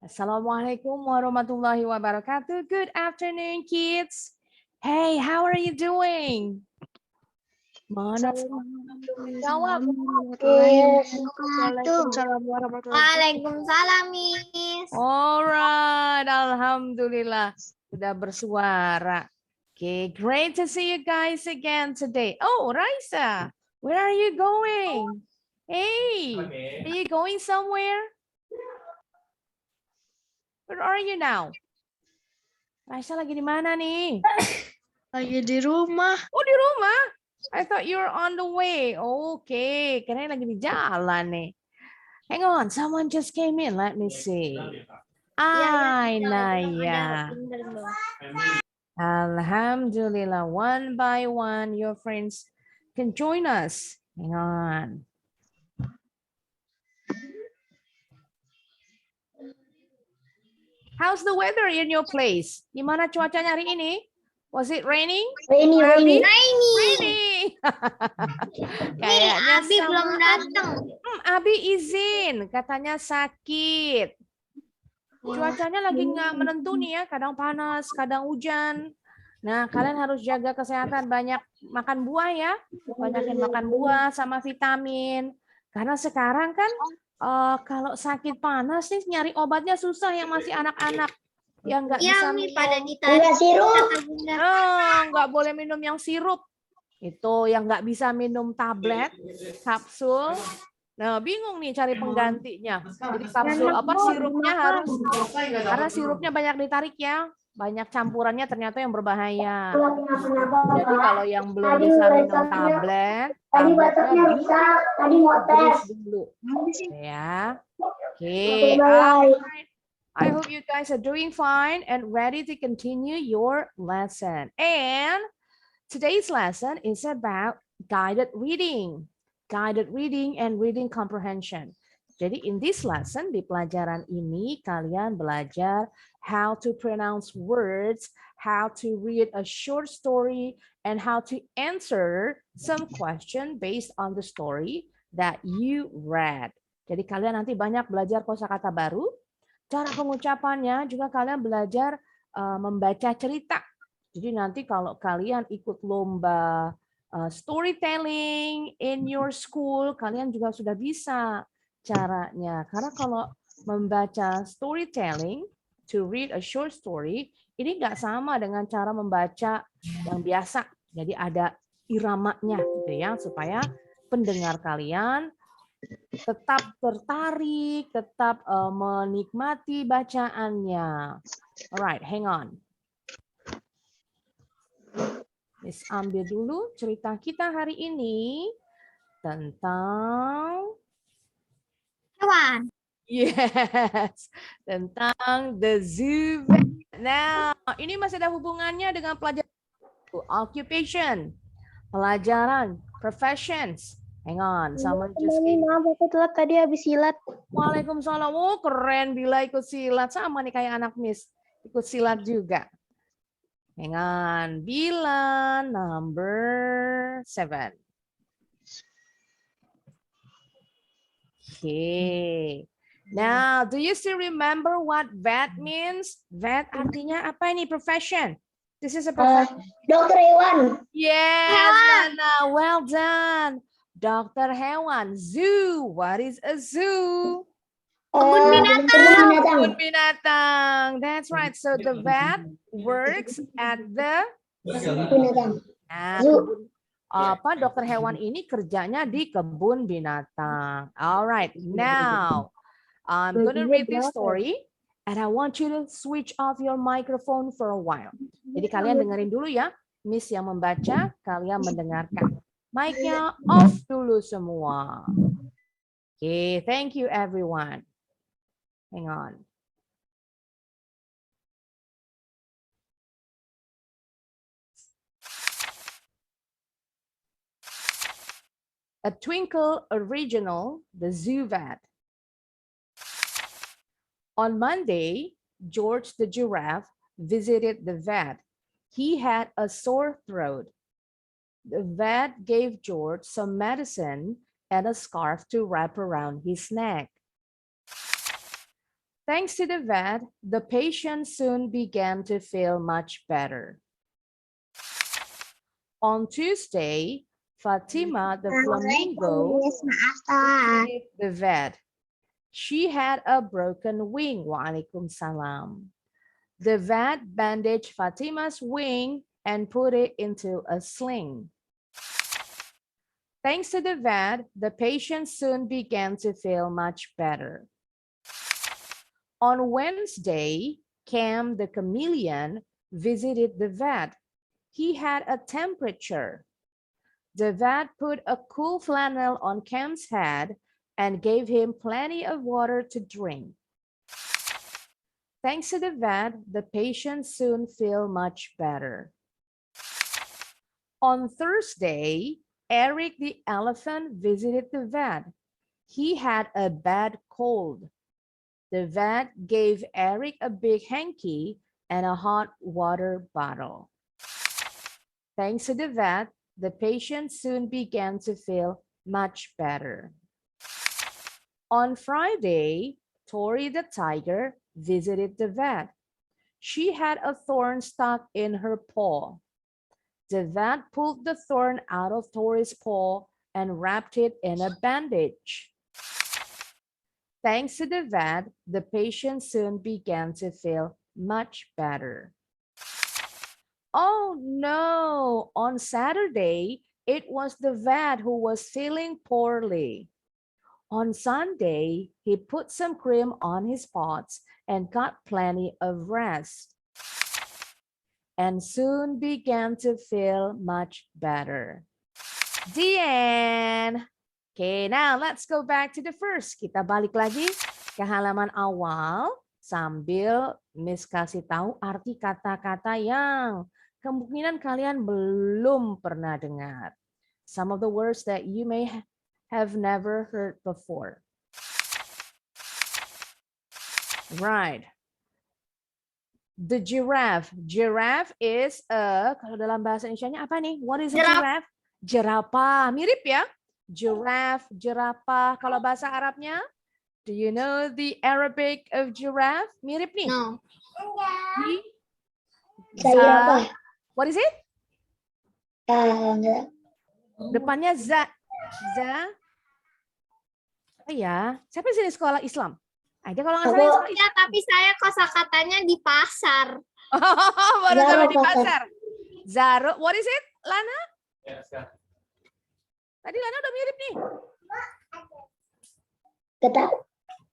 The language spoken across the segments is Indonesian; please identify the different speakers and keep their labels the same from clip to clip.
Speaker 1: Assalamualaikum warahmatullahi wabarakatuh. Good afternoon, kids. Hey, how are you doing? Mana jawab?
Speaker 2: Waalaikumsalam, Miss.
Speaker 1: Alright, alhamdulillah sudah bersuara. Okay, great to see you guys again today. Oh, Raisa, where are you going? Hey, are you going somewhere? Where are you now? Raisa lagi di mana nih?
Speaker 3: Lagi di rumah.
Speaker 1: Oh, di rumah? I thought you were on the way. Okay, karena lagi di jalan nih. Hang on, someone just came in. Let me see. Naya. Alhamdulillah, one by one, your friends can join us. Hang on. How's the weather in your place? Gimana cuacanya hari ini? Was it raining?
Speaker 2: Rainy.
Speaker 1: Kayaknya
Speaker 2: Abi belum datang.
Speaker 1: Abi izin, katanya sakit. Cuacanya lagi nggak menentu nih ya, kadang panas, kadang hujan. Nah, kalian harus jaga kesehatan, banyak makan buah ya. Banyakin makan buah sama vitamin. Karena sekarang kan kalau sakit panas nih nyari obatnya susah yang masih anak-anak. Yang nggak bisa minum.
Speaker 2: Pada ditarik sirup.
Speaker 1: Nggak boleh minum yang sirup. Itu yang nggak bisa minum tablet, kapsul. Nah, bingung nih cari penggantinya. Jadi kapsul sirupnya harus, karena sirupnya banyak ditarik ya. Banyak campurannya ternyata yang berbahaya. Jadi kalau yang belum bisa minum tablet, tabletnya dulu. Ya. Oke. I hope you guys are doing fine and ready to continue your lesson. And today's lesson is about guided reading and reading comprehension. Jadi in this lesson, di pelajaran ini kalian belajar how to pronounce words, how to read a short story, and how to answer some question based on the story that you read. Jadi kalian nanti banyak belajar kosakata baru, cara pengucapannya juga kalian belajar membaca cerita. Jadi nanti kalau kalian ikut lomba storytelling in your school, kalian juga sudah bisa caranya. Karena kalau membaca storytelling, to read a short story, ini nggak sama dengan cara membaca yang biasa. Jadi ada iramanya gitu ya, supaya pendengar kalian tetap tertarik, tetap menikmati bacaannya. Alright, hang on. Miss ambil dulu cerita kita hari ini tentang
Speaker 2: Hewan.
Speaker 1: yes, tentang the zoo. Nah, ini masih ada hubungannya dengan pelajaran occupation, pelajaran, professions. Hang on, someone just came.
Speaker 3: Maaf, aku telat tadi habis silat.
Speaker 1: Waalaikumsalam. Oh, keren Bila ikut silat. Sama nih kayak anak Miss. Ikut silat juga. Hang on. Bila number 7. Okay. Now, do you still remember what vet means? Vet artinya apa ini? Profession. This is a profession.
Speaker 2: Dokter hewan.
Speaker 1: Yes, Nana. Well done. Dokter hewan. Zoo. What is a zoo? Kebun binatang. That's right. So the vet works at the
Speaker 2: Binatang.
Speaker 1: nah, dokter hewan ini kerjanya di kebun binatang. Alright, now I'm gonna read this story and I want you to switch off your microphone for a while. Jadi kalian dengerin dulu ya, Miss yang membaca, kalian mendengarkan. Mic-nya off dulu semua. Okay, thank you everyone. Hang on. A Twinkle Original, the Zoo Vet. On Monday, George the giraffe visited the vet. He had a sore throat. The vet gave George some medicine and a scarf to wrap around his neck. Thanks to the vet, the patient soon began to feel much better. On Tuesday, Fatima the flamingo visited the vet. She had a broken wing. Waalaikumsalam. The vet bandaged Fatima's wing and put it into a sling. Thanks to the vet, the patient soon began to feel much better. On Wednesday, Cam the chameleon visited the vet. He had a temperature. The vet put a cool flannel on Cam's head and gave him plenty of water to drink. Thanks to the vet, the patient soon felt much better. On Thursday, Eric the elephant visited the vet. He had a bad cold. The vet gave Eric a big hanky and a hot water bottle. Thanks to the vet, the patient soon began to feel much better. On Friday, Tori the tiger visited the vet. She had a thorn stuck in her paw. The vet pulled the thorn out of Tori's paw and wrapped it in a bandage. Thanks to the vet, the patient soon began to feel much better. Oh no, on Saturday, it was the vet who was feeling poorly. On Sunday, he put some cream on his spots and got plenty of rest, and soon began to feel much better. The end. Okay, now let's go back to the first. Kita balik lagi ke halaman awal sambil Miss kasih tahu arti kata-kata yang kemungkinan kalian belum pernah dengar. Some of the words that you may have never heard before. Right. The giraffe. Giraffe is kalau dalam bahasa Indonesianya apa nih? What is a giraffe? Jerapah. Mirip ya? Giraffe, jerapah. Kalau bahasa Arabnya, do you know the Arabic of giraffe? Mirip nih.
Speaker 2: No.
Speaker 1: What is it? Depannya za. Oh ya, siapa sini sekolah Islam? Ada kalau nggak salah sekolah Islam.
Speaker 2: Ya, tapi saya kosakatanya di pasar.
Speaker 1: Baru sampai di pasar. Zaro, what is it, Lana? Tadi Lana udah mirip nih.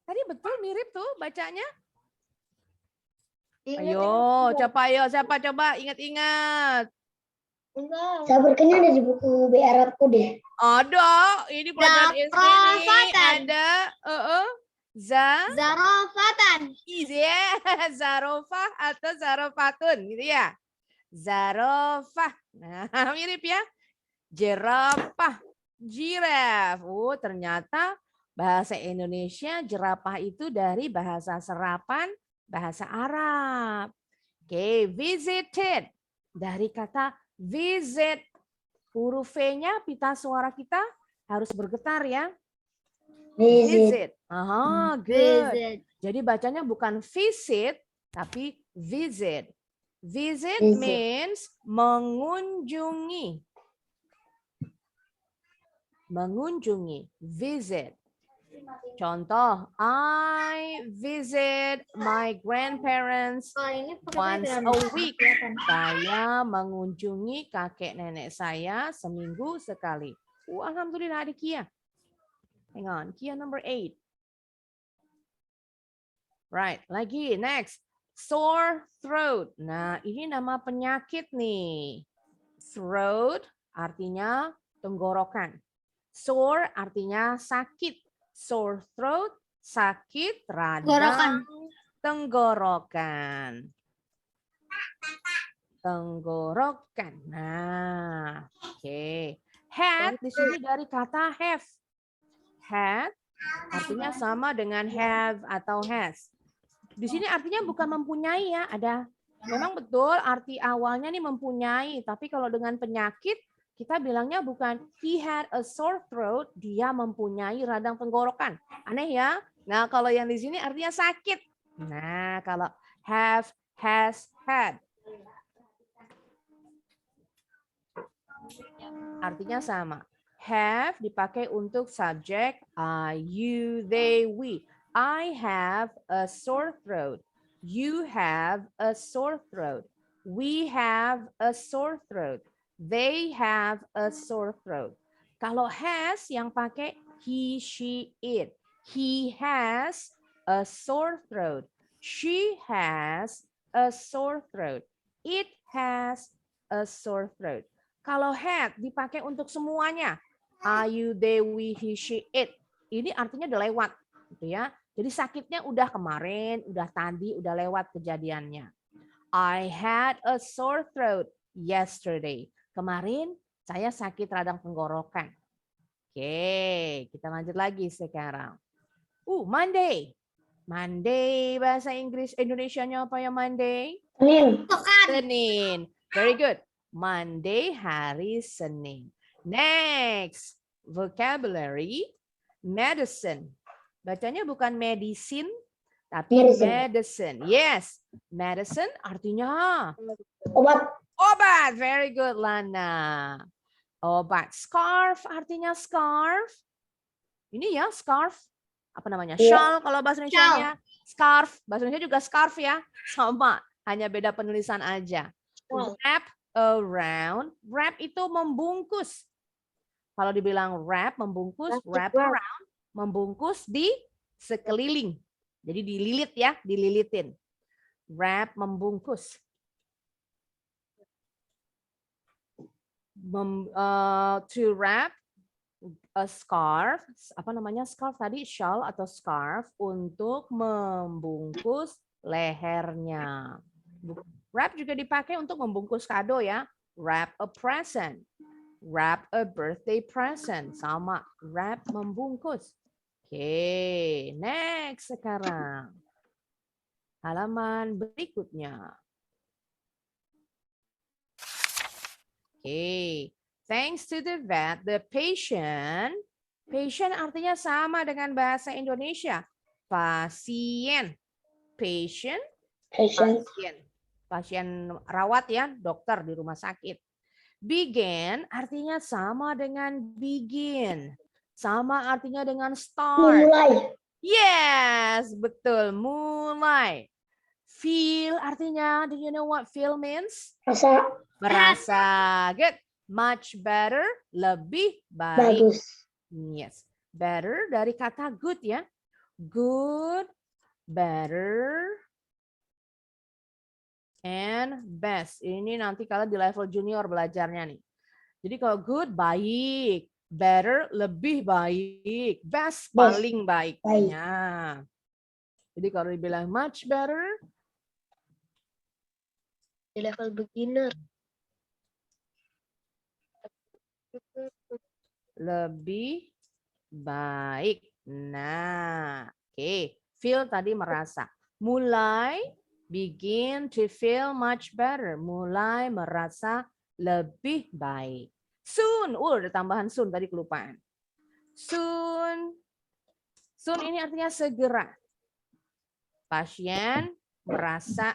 Speaker 1: Tadi betul mirip tuh bacanya. Ayo, siapa coba ingat-ingat.
Speaker 2: Sabarkannya ada di buku B Arabku deh.
Speaker 1: Ada, ini pelajaran SD nih. Ada,
Speaker 2: Zarofatan.
Speaker 1: Easy ya, zarofah atau zarofatun gitu ya. Zarofah, nah mirip ya. Jerapah, giraffe. Oh ternyata bahasa Indonesia jerapah itu dari bahasa serapan bahasa Arab. Oke, visited dari kata visit. Huruf V-nya pita suara kita harus bergetar ya. Visit. Aha, good. Visit. Jadi bacanya bukan visit, tapi visit. Visit means mengunjungi. Mengunjungi. Visit. Contoh, I visit my grandparents once a week. Saya mengunjungi kakek nenek saya seminggu sekali. Alhamdulillah ada Kia. Hang on, Kia number 8. Right, lagi, next. Sore throat. Nah, ini nama penyakit nih. Throat artinya tenggorokan. Sore artinya sakit. Sore throat, sakit radang tenggorokan. Tenggorokan. Nah, oke. Head di sini dari kata have. Head artinya sama dengan have atau has. Di sini artinya bukan mempunyai ya, ada. Memang betul arti awalnya nih mempunyai, tapi kalau dengan penyakit kita bilangnya bukan he had a sore throat, dia mempunyai radang tenggorokan. Aneh ya? Nah, kalau yang di sini artinya sakit. Nah, kalau have, has, had. Artinya sama. Have dipakai untuk subjek I, you, they, we. I have a sore throat. You have a sore throat. We have a sore throat. They have a sore throat. Kalau has yang pakai he, she, it. He has a sore throat. She has a sore throat. It has a sore throat. Kalau had dipakai untuk semuanya. I, you, they, we, he, she, it. Ini artinya udah lewat. Gitu ya. Jadi sakitnya udah kemarin, udah tadi, udah lewat kejadiannya. I had a sore throat yesterday. Kemarin saya sakit radang tenggorokan. Oke, kita lanjut lagi sekarang. Monday. Monday bahasa Inggris Indonesianya apa ya Monday?
Speaker 2: Senin.
Speaker 1: Senin. Very good. Monday hari Senin. Next, vocabulary, medicine. Bacanya bukan medicine, tapi medicine. Yes, medicine artinya
Speaker 2: Obat.
Speaker 1: obat. Very good, Lana. Obat. Scarf artinya scarf. Ini ya scarf. Apa namanya? Shawl kalau bahasa Indonesianya. Scarf. Bahasa Indonesia juga scarf ya. Sama. Hanya beda penulisan aja. Wrap around. Wrap itu membungkus. Kalau dibilang wrap, membungkus. Wrap around. Membungkus di sekeliling. Jadi dililit ya. Dililitin. Wrap membungkus. To wrap a scarf, apa namanya scarf tadi, shawl atau scarf untuk membungkus lehernya. Wrap juga dipakai untuk membungkus kado ya. Wrap a present, wrap a birthday present, sama wrap membungkus. Oke, next sekarang. Halaman berikutnya. Oke. Thanks to the vet, the patient artinya sama dengan bahasa Indonesia. Pasien. Patient. Pasien rawat ya, dokter di rumah sakit. Began artinya sama dengan begin. Sama artinya dengan start.
Speaker 2: Mulai.
Speaker 1: Yes, betul. Mulai. Feel artinya, do you know what feel means?
Speaker 2: Rasa.
Speaker 1: Merasa. Good. Much better, lebih baik.
Speaker 2: Bagus.
Speaker 1: Yes. Better dari kata good ya. Good, better, and best. Ini nanti kalau di level junior belajarnya nih. Jadi kalau good, baik. Better, lebih baik. Best, paling baik. Ya. Jadi kalau dibilang much better.
Speaker 3: Di level beginner.
Speaker 1: Lebih baik. Nah, oke. Feel tadi merasa. Mulai, begin to feel much better. Mulai merasa lebih baik. Soon. Ada tambahan soon tadi kelupaan. Soon. Soon ini artinya segera. Pasien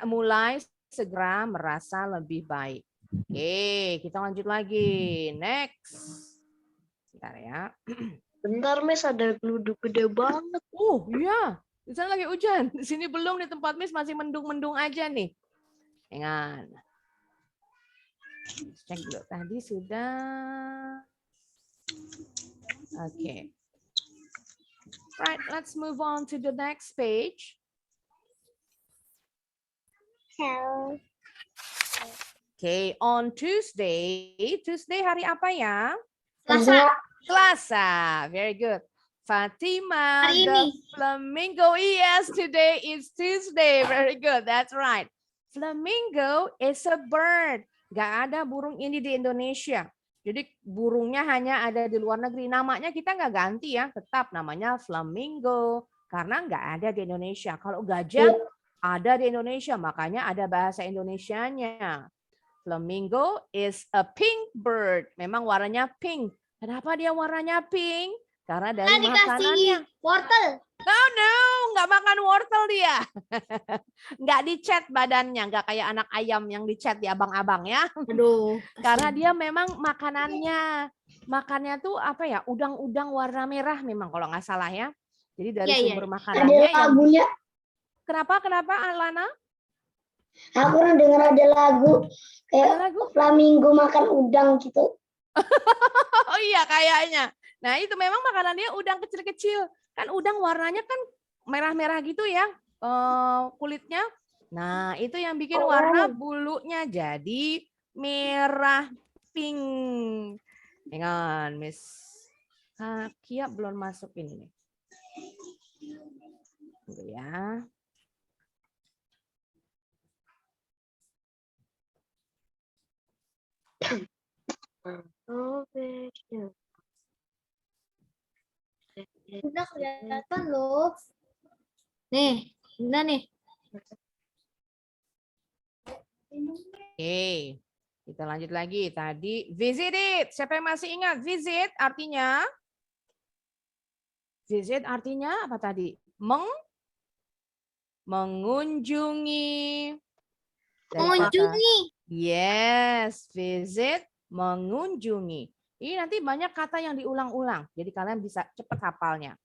Speaker 1: mulai segera merasa lebih baik. Oke, kita lanjut lagi. Next. Bentar ya.
Speaker 3: Bentar, Miss, ada geluduk gede banget.
Speaker 1: Iya. Di sana lagi hujan. Di sini belum, di tempat Miss masih mendung-mendung aja nih. Jangan. Cek dulu. Tadi sudah. Oke. Right, let's move on to the next page. Oke, on Tuesday. Tuesday hari apa ya? Selasa. Very good. Fatima, the flamingo. Yes, today is Tuesday. Very good. That's right. Flamingo is a bird. Gak ada burung ini di Indonesia. Jadi burungnya hanya ada di luar negeri. Namanya kita nggak ganti ya. Tetap namanya flamingo. Karena nggak ada di Indonesia. Kalau gajah ada di Indonesia. Makanya ada bahasa Indonesianya. Flamingo is a pink bird. Memang warnanya pink. Kenapa dia warnanya pink? Karena dari makanannya.
Speaker 2: Wortel.
Speaker 1: No, nggak makan bukan wortel dia. Nggak dicat badannya, nggak kayak anak ayam yang dicat ya abang-abang ya.
Speaker 2: Aduh.
Speaker 1: Karena dia memang makannya tuh apa ya, udang-udang warna merah memang kalau nggak salah ya. Jadi dari
Speaker 2: Iya,
Speaker 1: sumber
Speaker 2: iya.
Speaker 1: makanannya
Speaker 2: Ada lagunya.
Speaker 1: Kenapa Alana?
Speaker 2: Aku pernah dengar ada lagu kayak
Speaker 1: Ada lagu?
Speaker 2: flamingo makan udang gitu.
Speaker 1: Oh iya kayaknya. Nah itu memang makanannya udang kecil-kecil. Kan udang warnanya kan merah-merah gitu ya kulitnya. Nah itu yang bikin warna bulunya jadi merah pink. Hang on, Miss Kia belum masuk ini nih. Tunggu ya.
Speaker 2: Udah kelihatan loh. Nih, udah nih.
Speaker 1: Oke, kita lanjut lagi. Tadi visit it. Siapa yang masih ingat? Visit artinya apa tadi? Mengunjungi.
Speaker 2: Mengunjungi.
Speaker 1: Yes, visit, mengunjungi. Ini nanti banyak kata yang diulang-ulang. Jadi kalian bisa cepat hafalnya.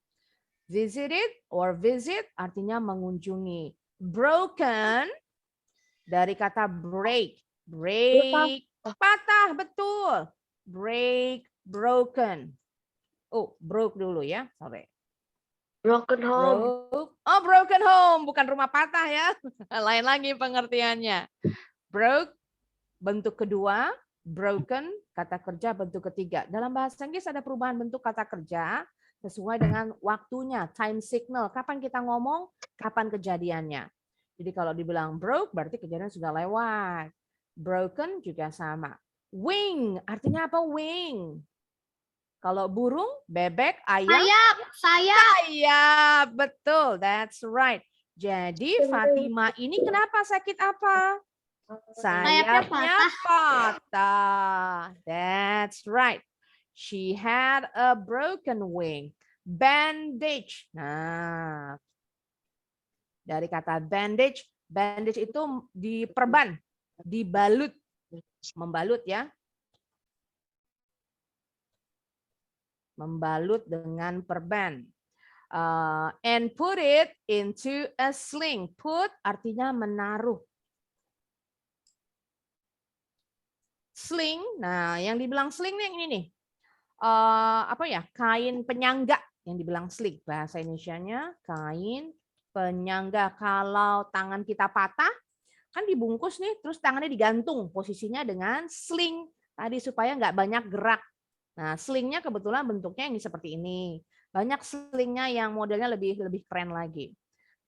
Speaker 1: Visited or visit artinya mengunjungi. Broken dari kata break. Break, patah, betul. Break, broken. Oh, broke dulu ya. Sorry.
Speaker 3: Broken home.
Speaker 1: Broken home. Bukan rumah patah ya. Lain lagi pengertiannya. Broke, bentuk kedua. Broken, kata kerja bentuk ketiga. Dalam bahasa Inggris ada perubahan bentuk kata kerja sesuai dengan waktunya, time signal. Kapan kita ngomong, kapan kejadiannya. Jadi kalau dibilang broke, berarti kejadian sudah lewat. Broken juga sama. Wing, artinya apa wing? Kalau burung, bebek, ayam, sayap. Betul, that's right. Jadi Fatima ini kenapa sakit apa? Sayapnya patah. That's right. She had a broken wing. Bandage. Nah, dari kata bandage, bandage itu diperban, dibalut, membalut ya. Membalut dengan perban. And put it into a sling. Put artinya menaruh. Sling, nah yang dibilang sling nih ini nih. Apa ya? Kain penyangga yang dibilang sling. Bahasa Indonesianya kain penyangga. Kalau tangan kita patah, kan dibungkus nih, terus tangannya digantung posisinya dengan sling tadi supaya nggak banyak gerak. Nah, slingnya kebetulan bentuknya ini seperti ini. Banyak slingnya yang modelnya lebih keren lagi.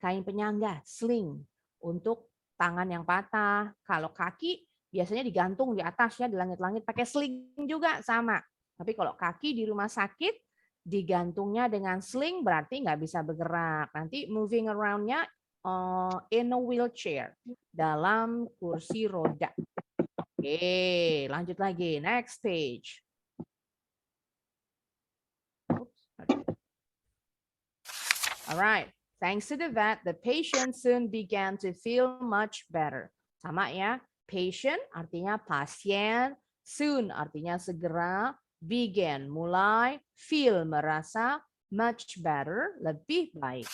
Speaker 1: Kain penyangga, sling untuk tangan yang patah. Kalau kaki biasanya digantung di atas ya, di langit-langit pakai sling juga sama. Tapi kalau kaki di rumah sakit digantungnya dengan sling berarti nggak bisa bergerak. Nanti moving around-nya in a wheelchair, dalam kursi roda. Oke, lanjut lagi. Next page. All right. Thanks to the vet, the patient soon began to feel much better. Sama ya. Patient artinya pasien, soon artinya segera, began mulai, feel merasa, much better lebih baik.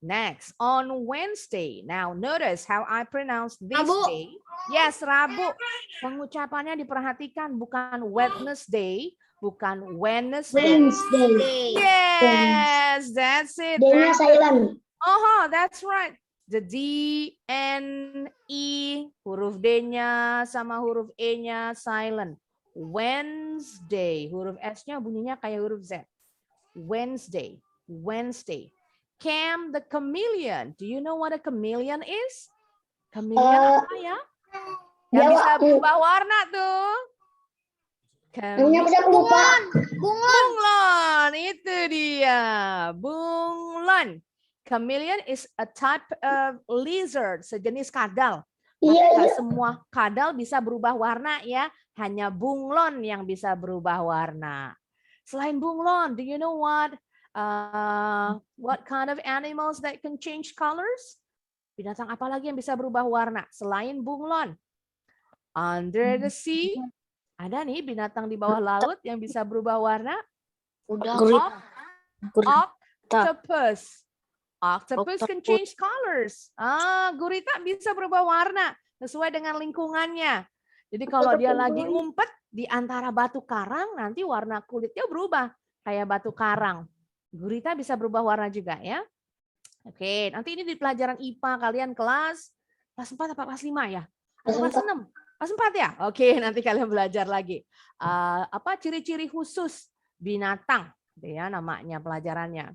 Speaker 1: Next, on Wednesday. Now notice how I pronounce this day. Yes, Rabu. Pengucapannya diperhatikan, bukan Wednesday, bukan Wednesday. Yes, that's it.
Speaker 2: D-nya silent.
Speaker 1: That's right. The D, N, E, huruf D-nya sama huruf E-nya silent. Wednesday, huruf S-nya bunyinya kayak huruf Z. Wednesday, Wednesday. Cam the chameleon. Do you know what a chameleon is? Chameleon apa ya? Yang bisa berubah warna tuh. Bunglon, itu dia. Bunglon. Chameleon is a type of lizard, sejenis kadal. Tapi semua kadal bisa berubah warna ya. Hanya bunglon yang bisa berubah warna. Selain bunglon, do you know what What kind of animals that can change colors? Binatang apa lagi yang bisa berubah warna selain bunglon? Under the sea, ada nih binatang di bawah laut yang bisa berubah warna?
Speaker 3: Udah.
Speaker 1: Octopus. Octopus can change colors. Gurita bisa berubah warna sesuai dengan lingkungannya. Jadi kalau dia lagi ngumpet di antara batu karang, nanti warna kulitnya berubah kayak batu karang. Gurita bisa berubah warna juga ya. Oke, nanti ini di pelajaran IPA kalian kelas 4 apa kelas 5 ya? Atau kelas 6? Kelas 4 ya? Oke, nanti kalian belajar lagi. Apa ciri-ciri khusus binatang, ya namanya pelajarannya.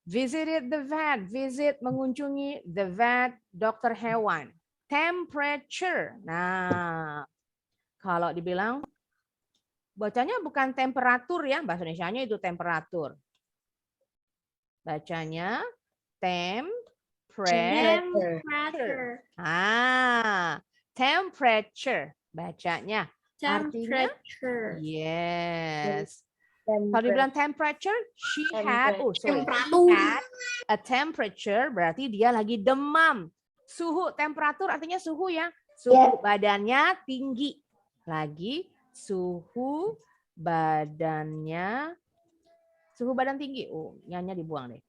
Speaker 1: Visited the vet, visit mengunjungi the vet, dokter hewan. Temperature. Nah, kalau dibilang bacanya bukan temperatur ya, bahasa Indonesianya itu temperatur. Bacanya temperature. Temperature bacanya. Artinya yes. Kalau dibilang temperature, she had a temperature berarti dia lagi demam. Suhu, temperatur artinya suhu ya. Suhu badannya tinggi. Lagi suhu badannya, suhu badan tinggi. Oh, nyanya dibuang deh.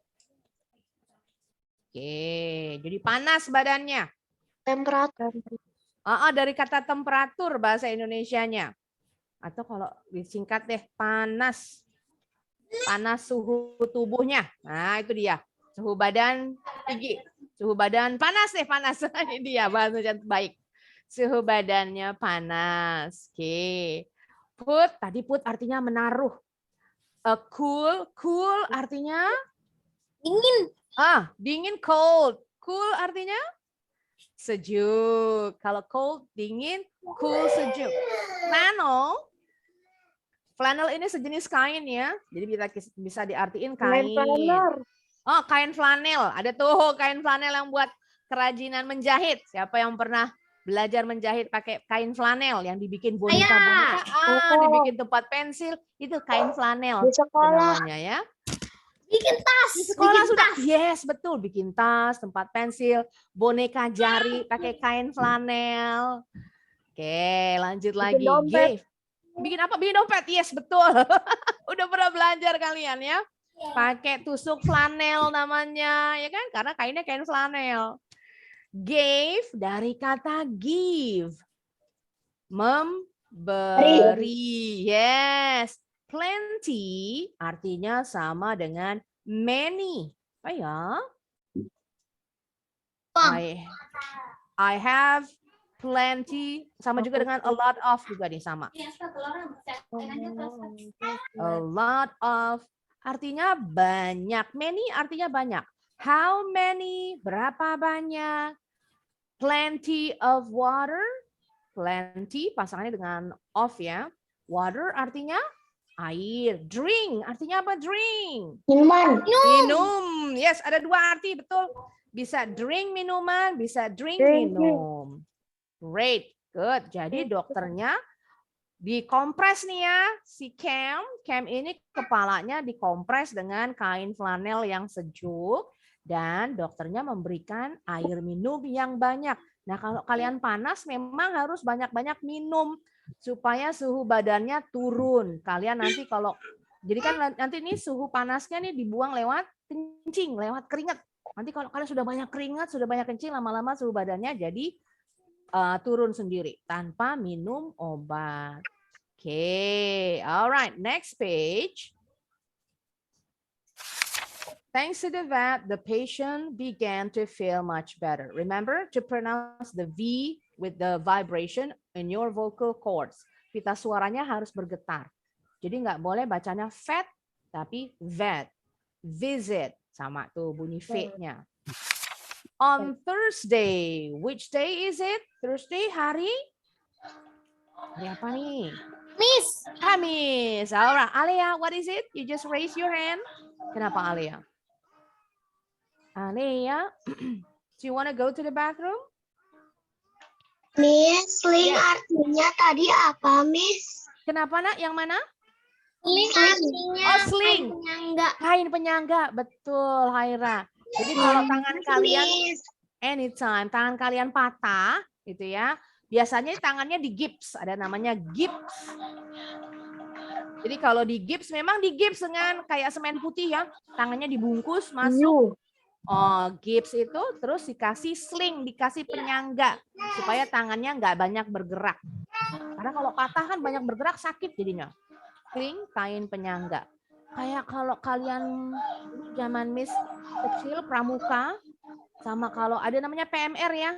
Speaker 1: Oke, jadi panas badannya.
Speaker 3: Temperatur.
Speaker 1: Dari kata temperatur bahasa Indonesianya. Atau kalau disingkat deh panas. Panas suhu tubuhnya. Nah, itu dia. Suhu badan tinggi. Suhu badan panas deh, panas. Ini dia bahasa baik. Suhu badannya panas. Oke. Put artinya menaruh. Cool artinya
Speaker 2: Dingin.
Speaker 1: Dingin, cold. Cool artinya sejuk. Kalau cold dingin, cool sejuk. Flannel ini sejenis kain ya. Jadi bisa diartiin kain. Kain flanel. Ada tuh kain flanel yang buat kerajinan menjahit. Siapa yang pernah belajar menjahit pakai kain flanel yang dibikin boneka-boneka? Dibikin tempat pensil. Itu kain flanel.
Speaker 3: Di sekolah.
Speaker 1: Namanya ya.
Speaker 2: Bikin tas.
Speaker 1: Di sekolah sudah. Yes, betul. Bikin tas, tempat pensil, boneka jari pakai kain flanel. Oke, lanjut lagi. Bikin apa? Bikin dompet. Yes, betul. Udah pernah belajar kalian ya? Pakai tusuk flanel namanya, ya kan? Karena kainnya kain flanel. Gave dari kata give. Memberi. Yes. Plenty artinya sama dengan many. Apa ya? I have plenty. Sama juga dengan a lot of juga nih sama. A lot of artinya banyak. Many artinya banyak. How many? Berapa banyak? Plenty of water. Plenty pasangannya dengan of ya. Water artinya air. Drink artinya apa? Drink.
Speaker 2: Minuman.
Speaker 1: Minum. Yes, ada dua arti, betul. Bisa drink minuman, bisa drink minum. Great, good. Jadi dokternya dikompres nih ya, si Cam. Cam ini kepalanya dikompres dengan kain flanel yang sejuk. Dan dokternya memberikan air minum yang banyak. Nah kalau kalian panas memang harus banyak-banyak minum. Supaya suhu badannya turun. Kalian nanti kalau, jadi kan nanti ini suhu panasnya nih dibuang lewat kencing, lewat keringat. Nanti kalau kalian sudah banyak keringat, sudah banyak kencing, lama-lama suhu badannya jadi turun sendiri tanpa minum obat. Oke, alright, next page. Thanks to the vet, the patient began to feel much better. Remember to pronounce the V with the vibration in your vocal cords. Pita suaranya harus bergetar. Jadi nggak boleh bacanya vet, tapi vet. Visit, sama tuh bunyi V-nya. On Thursday, which day is it? Thursday hari? Hari apa nih? Kamis. Alright, Alia, what is it? You just raise your hand. Kenapa Alia? Alia, do you want to go to the bathroom?
Speaker 2: Miss, link artinya tadi apa, Miss?
Speaker 1: Kenapa nak? Yang mana?
Speaker 2: Sling artinya
Speaker 1: Oh, sling.
Speaker 2: penyangga.
Speaker 1: Kain penyangga, betul, Haira. Jadi kalau tangan kalian anytime tangan kalian patah, gitu ya. Biasanya tangannya digips, ada namanya gips. Jadi kalau digips memang digips dengan kayak semen putih ya, tangannya dibungkus masuk. Oh, gips itu terus dikasih sling, dikasih penyangga supaya tangannya nggak banyak bergerak. Karena kalau patah kan banyak bergerak sakit jadinya. Sling, kain penyangga. Kayak kalau kalian zaman Miss kecil pramuka, sama kalau ada namanya PMR ya,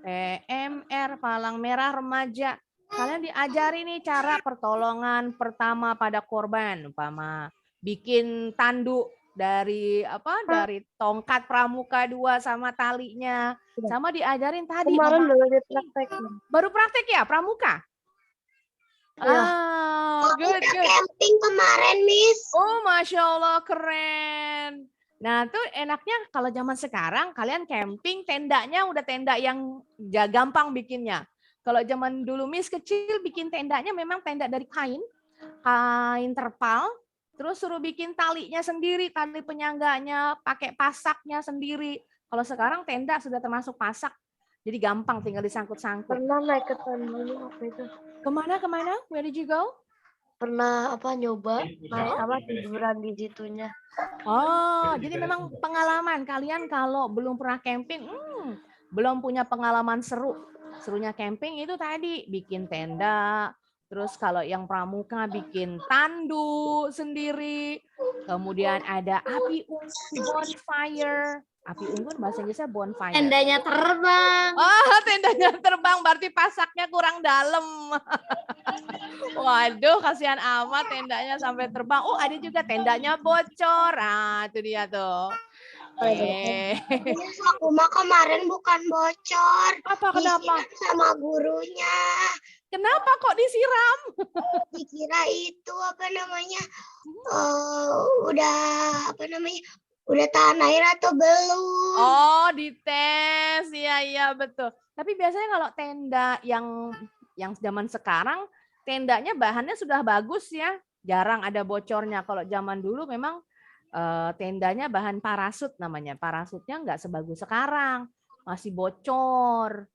Speaker 1: PMR Palang Merah Remaja, kalian diajari nih cara pertolongan pertama pada korban, umpama bikin tanduk dari dari tongkat pramuka 2 sama talinya, sama diajarin tadi
Speaker 3: Kemarin baru praktek.
Speaker 1: baru praktek ya pramuka. Good.
Speaker 2: Camping kemarin, Miss.
Speaker 1: Oh, Masya Allah, keren. Nah, tuh enaknya kalau zaman sekarang kalian camping, tendanya udah tenda yang gampang bikinnya. Kalau zaman dulu Miss kecil bikin tendanya memang tenda dari kain terpal, terus suruh bikin talinya sendiri, tali penyangganya, pakai pasaknya sendiri. Kalau sekarang tenda sudah termasuk pasak, jadi gampang tinggal disangkut-sangkut.
Speaker 3: Pernah naik ke tandanya apa itu?
Speaker 1: Kemana? Where did you go?
Speaker 3: Pernah nyoba naik tiduran di situnya.
Speaker 1: Oh, jadi memang pengalaman kalian kalau belum pernah camping, belum punya pengalaman seru. Serunya camping itu tadi bikin tenda, terus kalau yang pramuka bikin tanduk sendiri, kemudian ada api unggun, bonfire. Api unggun bahasa Inggrisnya bonfire.
Speaker 2: Tendanya terbang.
Speaker 1: Oh, tendanya terbang berarti pasaknya kurang dalam. Waduh, kasihan amat tendanya sampai terbang. Oh, ada juga tendanya bocor. Ah, itu dia tuh.
Speaker 2: Aku mah kemarin bukan bocor.
Speaker 1: Apa, kenapa?
Speaker 2: Disiram sama gurunya.
Speaker 1: Kenapa kok disiram?
Speaker 2: Dikira itu udah tahan air atau belum.
Speaker 1: Oh, dites. Iya, betul. Tapi biasanya kalau tenda yang zaman sekarang, tendanya bahannya sudah bagus ya. Jarang ada bocornya. Kalau zaman dulu memang tendanya bahan parasut namanya. Parasutnya nggak sebagus sekarang. Masih bocor.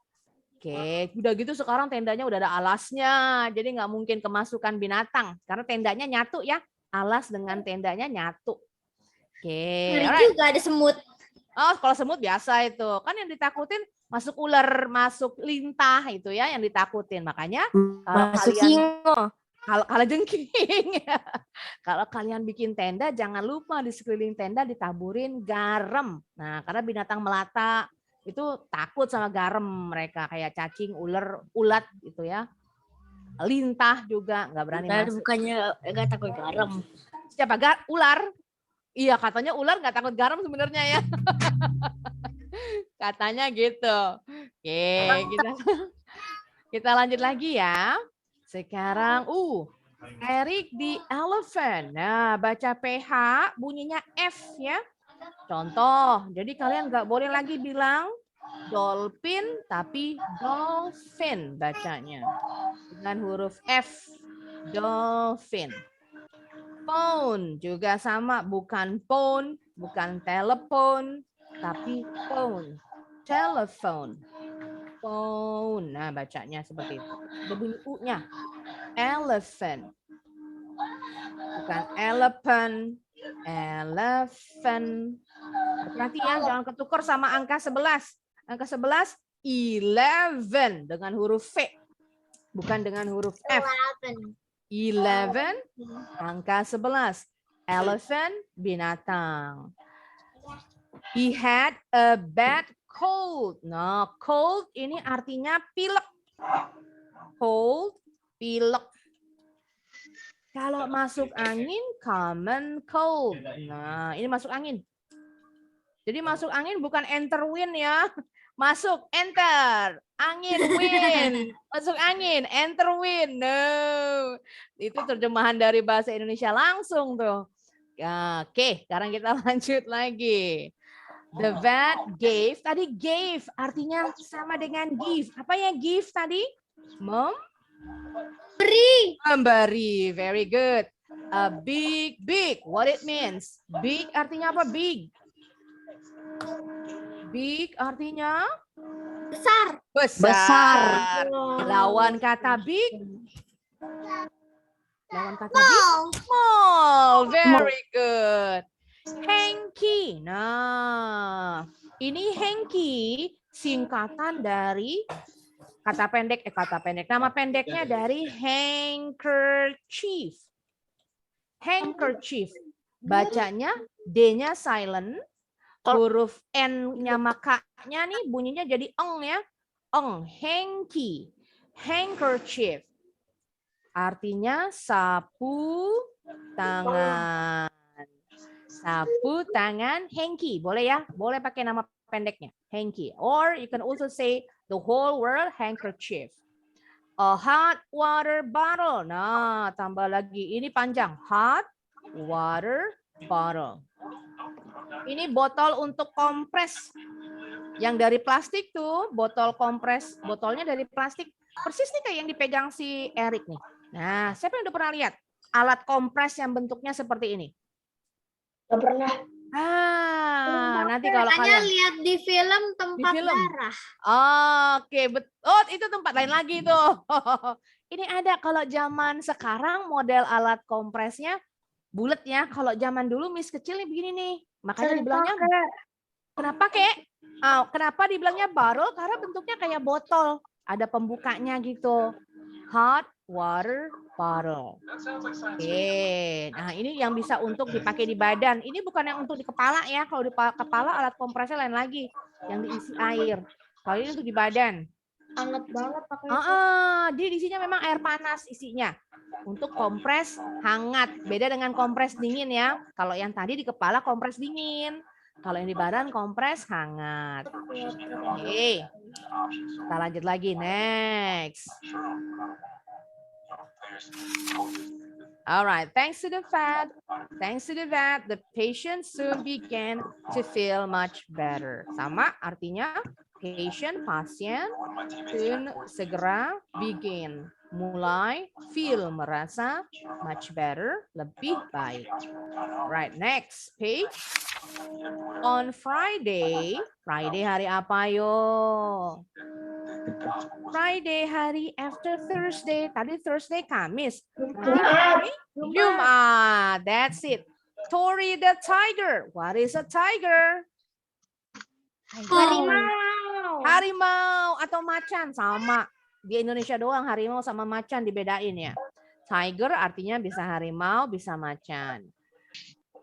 Speaker 1: Oke, udah gitu sekarang tendanya udah ada alasnya. Jadi nggak mungkin kemasukan binatang. Karena tendanya nyatu ya. Alas dengan tendanya nyatu. Oke.
Speaker 2: Juga ada semut.
Speaker 1: Oh, kalau semut biasa itu. Kan yang ditakutin masuk ular, masuk lintah itu ya yang ditakutin. Makanya kalau kalau jengking. Kalau kalian bikin tenda, jangan lupa di sekeliling tenda ditaburin garam. Nah, karena binatang melata itu takut sama garam mereka, kayak cacing, ulat gitu ya. Lintah juga nggak berani masuk.
Speaker 2: Bukannya nggak takut garam.
Speaker 1: Siapa? Ular? Iya, katanya ular nggak takut garam sebenarnya ya. Katanya gitu. Oke, kita lanjut lagi ya. Sekarang, Eric the elephant. Nah, baca PH bunyinya F ya. Contoh, jadi kalian nggak boleh lagi bilang dolphin, tapi dolphin bacanya. Dengan huruf F, dolphin. Phone juga sama, bukan phone, bukan telepon, tapi phone. Telephone. Phone. Nah, bacanya seperti itu. Ada bunyi U-nya. Elephant. Bukan elephant. Elephant. Hati-hati ya, jangan ketukar sama angka 11. Angka 11, 11 dengan huruf V. Bukan dengan huruf F. 11, angka 11. Elephant, binatang. He had a bad cold. Nah, cold ini artinya pilek. Cold, pilek. Kalau masuk angin, common cold. Nah, ini masuk angin. Jadi masuk angin bukan enter wind ya. Masuk, enter. Angin, wind. Masuk angin, enter wind. No. Itu terjemahan dari bahasa Indonesia langsung tuh. Ya, oke, sekarang kita lanjut lagi. The vet gave, tadi gave artinya sama dengan give. Apa ya give tadi? Memberi. Very good. A big, big. What it means? Big artinya apa? Big. Big artinya
Speaker 2: Besar.
Speaker 1: besar. Lawan kata big. Lawan kata big. Small. Very good. Hanky. Nah, ini hanky singkatan dari kata pendek. Nama pendeknya dari handkerchief. Handkerchief. Bacanya D-nya silent. Huruf N-nya makanya nih bunyinya jadi eng ya. Eng, hanky, handkerchief. Artinya sapu tangan. Sapu tangan, hanky. Boleh ya? Boleh pakai nama pendeknya, hanky. Or you can also say the whole word handkerchief. A hot water bottle. Nah, tambah lagi. Ini panjang. Hot water bottle. Ini botol untuk kompres. Yang dari plastik tuh, botol kompres. Botolnya dari plastik. Persis nih kayak yang dipegang si Erik nih. Nah, siapa yang udah pernah lihat alat kompres yang bentuknya seperti ini?
Speaker 2: Gak pernah.
Speaker 1: Nanti kalau kalian
Speaker 2: lihat di film tempat darah.
Speaker 1: Oke, betul. Itu tempat lain lagi tuh. Ini ada kalau zaman sekarang model alat kompresnya bulat ya. Kalau zaman dulu Miss kecil nih begini nih. Makanya dibilangnya kenapa kek? Kenapa dibilangnya bottle? Karena bentuknya kayak botol. Ada pembukanya gitu. Hot water bottle. Oke. Nah, ini yang bisa untuk dipakai di badan. Ini bukan yang untuk di kepala ya. Kalau di kepala alat kompresnya lain lagi. Yang diisi air. Kalau ini untuk di badan.
Speaker 2: Hangat banget pakai
Speaker 1: Dia isinya memang air panas isinya. Untuk kompres hangat. Beda dengan kompres dingin ya. Kalau yang tadi di kepala kompres dingin. Kalau yang di badan kompres hangat. Oke. Kita lanjut lagi. Next. Alright. Thanks to the vet, the patient soon began to feel much better. Sama artinya patient, pasien, soon, segera, begin, mulai, feel, merasa, much better, lebih baik. Right, next page. On Friday hari apa yo? Friday hari after Thursday. Tadi Thursday Kamis. Jumat. That's it. Tori the tiger. What is a tiger? Harimau atau macan sama. Di Indonesia doang harimau sama macan dibedain ya. Tiger artinya bisa harimau, bisa macan.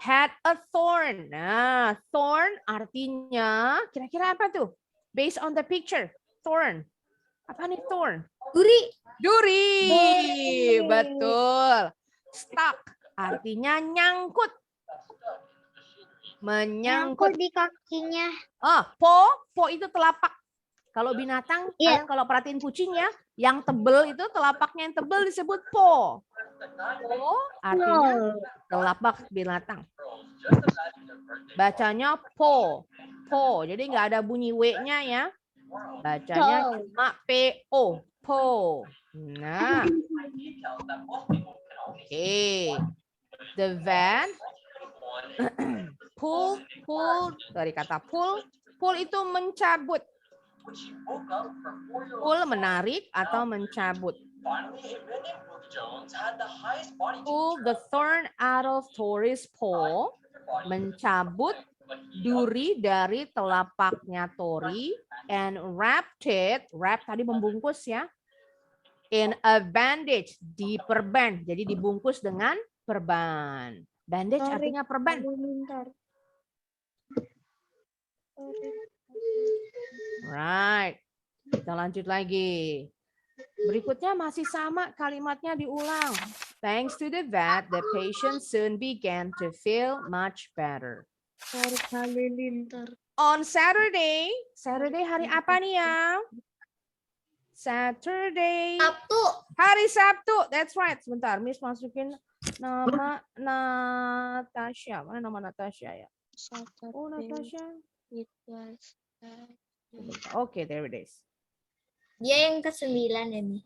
Speaker 1: Had a thorn. Nah, thorn artinya kira-kira apa tuh? Based on the picture. Thorn. Apa nih thorn? Duri. Betul. Stuck artinya nyangkut. Menyangkut
Speaker 2: di kakinya.
Speaker 1: Po itu telapak. Kalau binatang, kalian kalau perhatiin kucing ya, yang tebel itu telapaknya yang tebel disebut po. Po artinya telapak binatang. Bacanya po. Jadi nggak ada bunyi W-nya ya. Bacanya cuma P-O. Po. Nah. Oke. The van pull dari kata pull itu mencabut. Pull menarik atau mencabut. Pull the thorn out of Tori's paw, mencabut duri dari telapaknya Tori, and wrapped it, wrap tadi membungkus ya, in a bandage, di perban, jadi dibungkus dengan perban. Bandage artinya perban. Right. Kita lanjut lagi. Berikutnya masih sama kalimatnya diulang. Thanks to the vet, the patient soon began to feel much better. On Saturday hari apa nih ya? Saturday. Hari Sabtu. That's right. Sebentar, Miss masukin nama Natasha. Mana nama Natasha ya? Oh, Natasha. Oke, there it is.
Speaker 2: Dia yang ke-9 ini.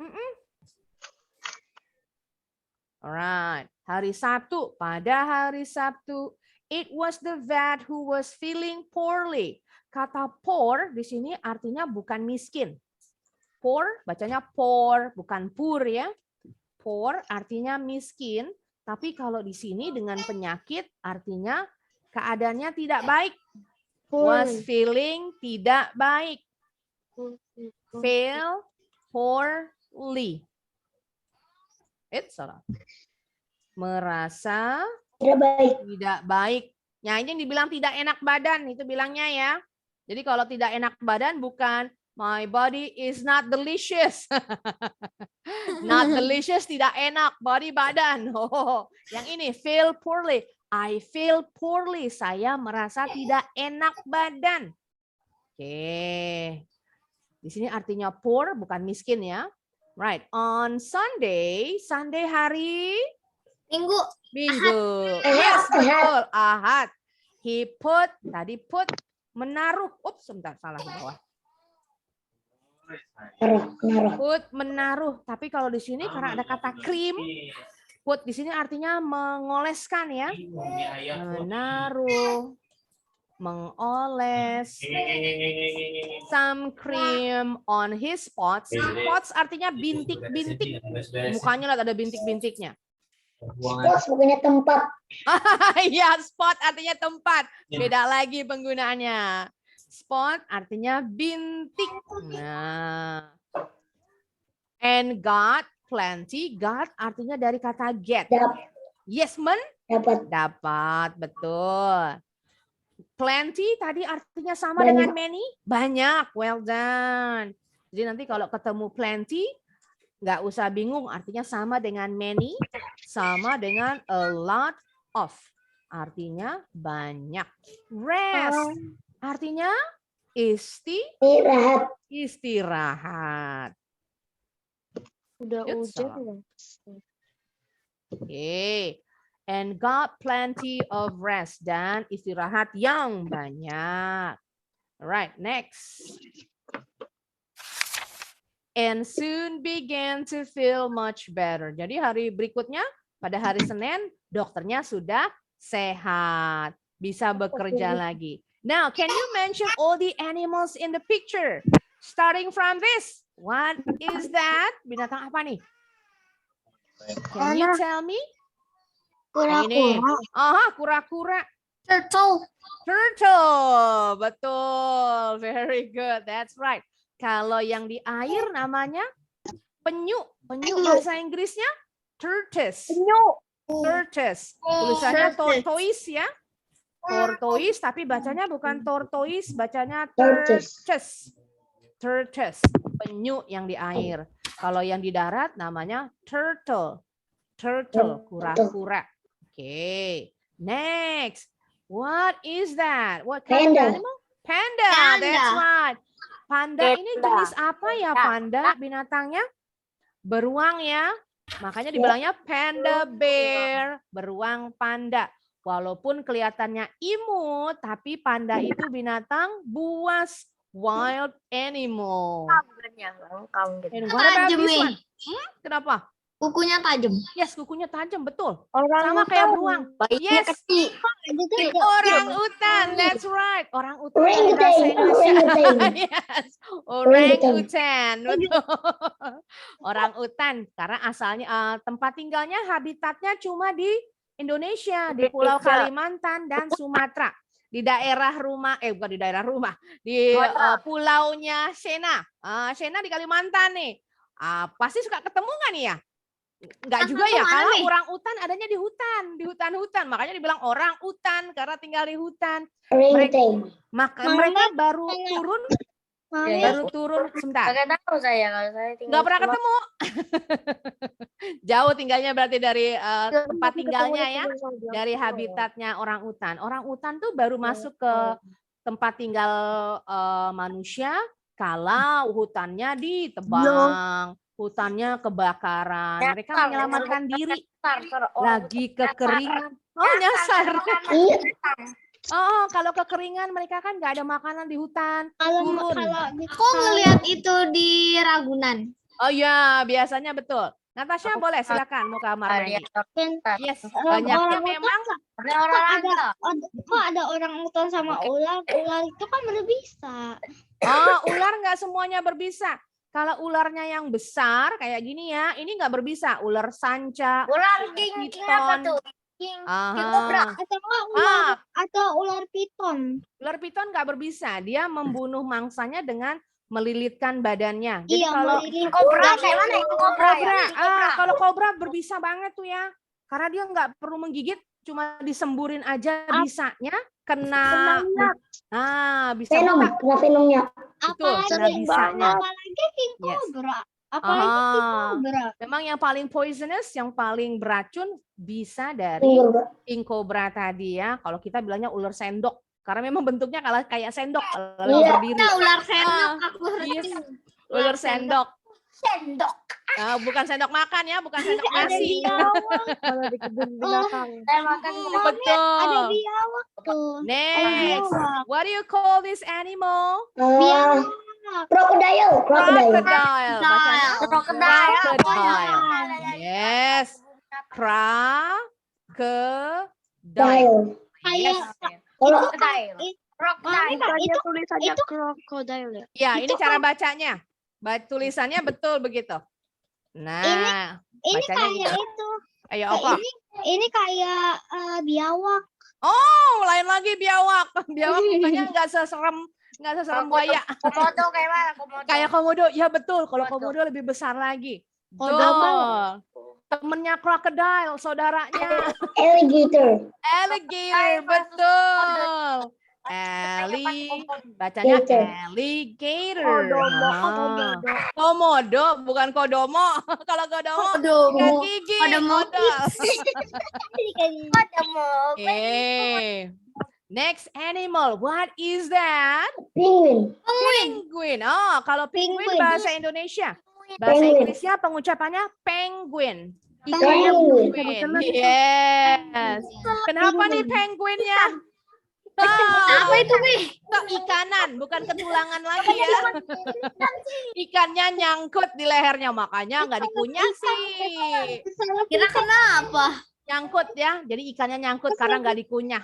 Speaker 1: Alright. Hari Sabtu, pada hari Sabtu. It was the vet who was feeling poorly. Kata poor di sini artinya bukan miskin. Poor bacanya poor, bukan poor ya. Poor artinya miskin, tapi kalau di sini dengan penyakit artinya keadaannya tidak baik. Was feeling tidak baik. Feel poorly. It's salah. Merasa
Speaker 2: Tidak baik.
Speaker 1: tidak baik. Nah, ini yang dibilang tidak enak badan, itu bilangnya ya. Jadi kalau tidak enak badan bukan my body is not delicious. Not delicious, tidak enak, body badan. Oh, yang ini feel poorly. I feel poorly. Saya merasa tidak enak badan. Oke. Di sini artinya poor bukan miskin ya. Right. On Sunday, Sunday hari
Speaker 4: Minggu.
Speaker 1: Minggu. Yes, betul. Ahad. He put, tadi put, menaruh. Ups, sebentar, salah di bawah.
Speaker 2: Naruh.
Speaker 1: Put, menaruh. Tapi kalau di sini karena ada kata cream, put di sini artinya mengoleskan ya. Menaruh, mengoles. Some cream on his spots. Spots artinya bintik-bintik. Mukanya lihat ada bintik-bintiknya.
Speaker 2: Spot bukannya tempat.
Speaker 1: Ya, spot artinya tempat. Beda lagi penggunaannya. Spot artinya bintik. Nah. And got plenty. Got artinya dari kata get. Yes, men?
Speaker 2: Dapat.
Speaker 1: Dapat, betul. Plenty tadi artinya sama
Speaker 2: Banyak.
Speaker 1: dengan many? Banyak, well done. Jadi nanti kalau ketemu plenty, nggak usah bingung, artinya sama dengan many, sama dengan a lot of. Artinya banyak. Rest, artinya
Speaker 2: Istirahat.
Speaker 1: istirahat.
Speaker 3: Udah
Speaker 1: It's
Speaker 3: hujan
Speaker 1: salah.
Speaker 3: ya?
Speaker 1: Oke. And got plenty of rest. Dan istirahat yang banyak. Alright, next. And soon began to feel much better. Jadi hari berikutnya, pada hari Senin, dokternya sudah sehat. Bisa bekerja lagi. Now, can you mention all the animals in the picture? Starting from this. What is that? Binatang apa nih? Can you tell me? Ini. Aha, kura-kura.
Speaker 4: Turtle.
Speaker 1: Turtle. Betul. Very good. That's right. Kalau yang di air namanya penyu. Penyu bahasa Inggrisnya tortoise. Tortoise. Tulisannya tortoise ya. Tortoise tapi bacanya bukan tortoise, bacanya tortoise. Tortoise. Penyu yang di air. Kalau yang di darat namanya turtle. Turtle, kura-kura. Oke. Next. What is that? What kind of
Speaker 2: Panda.
Speaker 1: animal? Panda. That's right. Panda ini jenis apa ya panda binatangnya? Beruang ya. Makanya dibilangnya panda bear, beruang panda. Walaupun kelihatannya imut, tapi panda itu binatang buas, wild animal. And what about
Speaker 4: Tajam
Speaker 1: this
Speaker 4: nih.
Speaker 1: one? Kenapa?
Speaker 4: Kukunya tajam.
Speaker 1: Yes, kukunya tajam, betul.
Speaker 3: Orang
Speaker 1: Sama kayak beruang.
Speaker 3: baiknya
Speaker 1: Yes,
Speaker 3: kecil.
Speaker 1: orang utan, that's right. Orang utan
Speaker 2: Orangutan,
Speaker 1: dari bahasa Indonesia.
Speaker 2: orangutan.
Speaker 1: Yes, orang utan, betul. Orang utan, karena asalnya tempat tinggalnya, habitatnya cuma di Indonesia, di Pulau Kalimantan dan Sumatera. Di daerah rumah, bukan di daerah rumah, di pulaunya Sena. Sena di Kalimantan nih. Pasti suka ketemu nggak nih ya? Enggak juga ya, kalau orang utan adanya di hutan-hutan. Makanya dibilang orang utan karena tinggal di hutan. Mereka baru turun sebentar.
Speaker 3: Agak tahu saya kalau saya tinggal.
Speaker 1: Nggak pernah ketemu. Jauh tinggalnya berarti dari tempat tinggalnya ya, dari habitatnya orang utan. Orang utan tuh baru masuk ke tempat tinggal manusia kalau hutannya ditebang. Hutannya kebakaran, mereka menyelamatkan diri. Lagi kekeringan. Oh, nyasar. Oh, kalau kekeringan mereka kan nggak ada makanan di hutan. Turun.
Speaker 4: Aku ngelihat itu di Ragunan.
Speaker 1: Oh ya, biasanya betul. Natasha boleh, silakan mau kamar mandi. Yes,
Speaker 2: Orang
Speaker 1: banyaknya
Speaker 2: utan
Speaker 1: memang.
Speaker 2: kok ada orang utan sama ular? Ular itu kan berbisa.
Speaker 1: Oh, ular nggak semuanya berbisa. Kalau ularnya yang besar kayak gini ya, ini nggak berbisa. Ular sanca,
Speaker 4: Ular king apa
Speaker 1: piton.
Speaker 4: tuh? King
Speaker 1: Aha.
Speaker 2: Atau enggak ular ular piton.
Speaker 1: Ular piton nggak berbisa. Dia membunuh mangsanya dengan melilitkan badannya. Jadi
Speaker 2: Iya,
Speaker 1: kalau
Speaker 2: melilit.
Speaker 4: kobra kayak mana itu kobra ya?
Speaker 1: kobra, kalau kobra berbisa banget tuh ya. Karena dia nggak perlu menggigit, cuma disemburin aja bisanya, kena. Bisa
Speaker 2: Venom,
Speaker 1: buta.
Speaker 2: kena venomnya.
Speaker 1: Betul, kena bisanya.
Speaker 2: Apalagi king
Speaker 1: Yes.
Speaker 2: cobra. Apalagi king
Speaker 1: Ah,
Speaker 2: cobra.
Speaker 1: memang yang paling poisonous, yang paling beracun bisa dari king cobra tadi ya. Kalau kita bilangnya ular sendok. Karena memang bentuknya kayak sendok kalau memang
Speaker 2: Iya.
Speaker 1: berdiri.
Speaker 4: Ular sendok aku
Speaker 1: Yes.
Speaker 4: ngerti.
Speaker 1: Ular sendok.
Speaker 4: Sendok.
Speaker 1: Bukan sendok makan ya, bukan sendok
Speaker 2: Ada
Speaker 1: nasi.
Speaker 2: biawak.
Speaker 3: Kalau di kebun binatang.
Speaker 1: Betul.
Speaker 2: Ada biawak tuh.
Speaker 1: Next, what do you call this animal?
Speaker 2: Biawak. Crocodile.
Speaker 1: Crocodile. Bacanya
Speaker 4: Crocodile.
Speaker 1: crocodile. Yes. Crocodile. Yes.
Speaker 2: Kalau
Speaker 3: Bukannya tulisannya crocodile ya?
Speaker 1: Ya, ini cara bacanya. Tulisannya betul begitu. Nah,
Speaker 2: ini
Speaker 1: bacanya
Speaker 2: kayak
Speaker 1: gimana?
Speaker 2: itu.
Speaker 1: Ayo apa?
Speaker 2: Ini kayak biawak.
Speaker 1: Oh, lain lagi biawak. Biawak mukanya nggak seserem buaya.
Speaker 4: Komodo kayak mana? Komodo.
Speaker 1: Kayak komodo. Ya betul, kalau komodo lebih besar lagi. Betul. Temennya crocodile, saudaranya.
Speaker 2: Alligator.
Speaker 1: Alligator, betul. Bacanya alligator. Komodo, bukan kodomo. Kalau kodomo, ikan gigi, modal. Okay. Next animal, what is that?
Speaker 2: Penguin.
Speaker 1: Penguin. Oh, kalau penguin bahasa Indonesia. Bahasa
Speaker 2: Penguin.
Speaker 1: Inggrisnya pengucapannya penguin.
Speaker 2: Penguin.
Speaker 1: Yes. Kenapa nih penguinnya?
Speaker 4: Apa itu, Mi?
Speaker 1: Ikanan, bukan ketulangan lagi ya. Ikannya nyangkut di lehernya, makanya nggak dikunyah sih.
Speaker 4: Kira kenapa?
Speaker 1: Nyangkut ya, jadi ikannya nyangkut karena nggak dikunyah.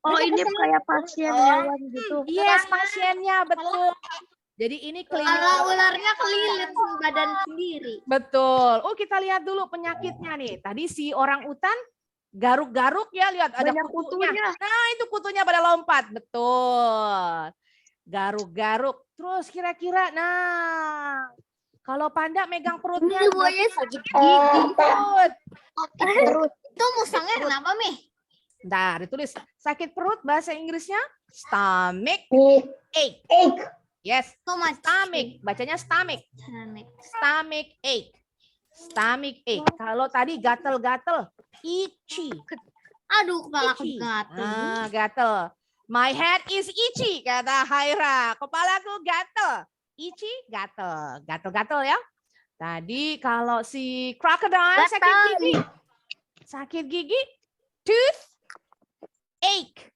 Speaker 3: Oh, ini kayak pasien hewan gitu.
Speaker 1: Yes, pasiennya betul. Jadi ini klinik.
Speaker 4: Kalau ularnya kelilit badan sendiri.
Speaker 1: Betul. Oh, kita lihat dulu penyakitnya nih. Tadi si orang utan garuk-garuk ya, lihat ada
Speaker 3: Banyak
Speaker 1: kutunya.
Speaker 3: kutunya.
Speaker 1: Nah, itu kutunya pada lompat. Betul. Garuk-garuk. Terus kira-kira, nah, kalau panda megang perutnya,
Speaker 4: Buaya sakit
Speaker 1: perut.
Speaker 4: perut. Itu musangnya kenapa, Mi?
Speaker 1: Nah, ditulis sakit perut bahasa Inggrisnya stomach ache. Yes, stomach. Bacanya stomach. Stomach ache. Stomach ache. Kalau tadi gatel-gatel, itchy.
Speaker 4: Aduh, kepala aku
Speaker 1: Itchy.
Speaker 4: gatel.
Speaker 1: Gatel. My head is itchy, kata Haira. Kepalaku gatel. Itchy, gatel. Gatel-gatel ya. Tadi kalau si crocodile sakit gigi. Sakit gigi, tooth ache.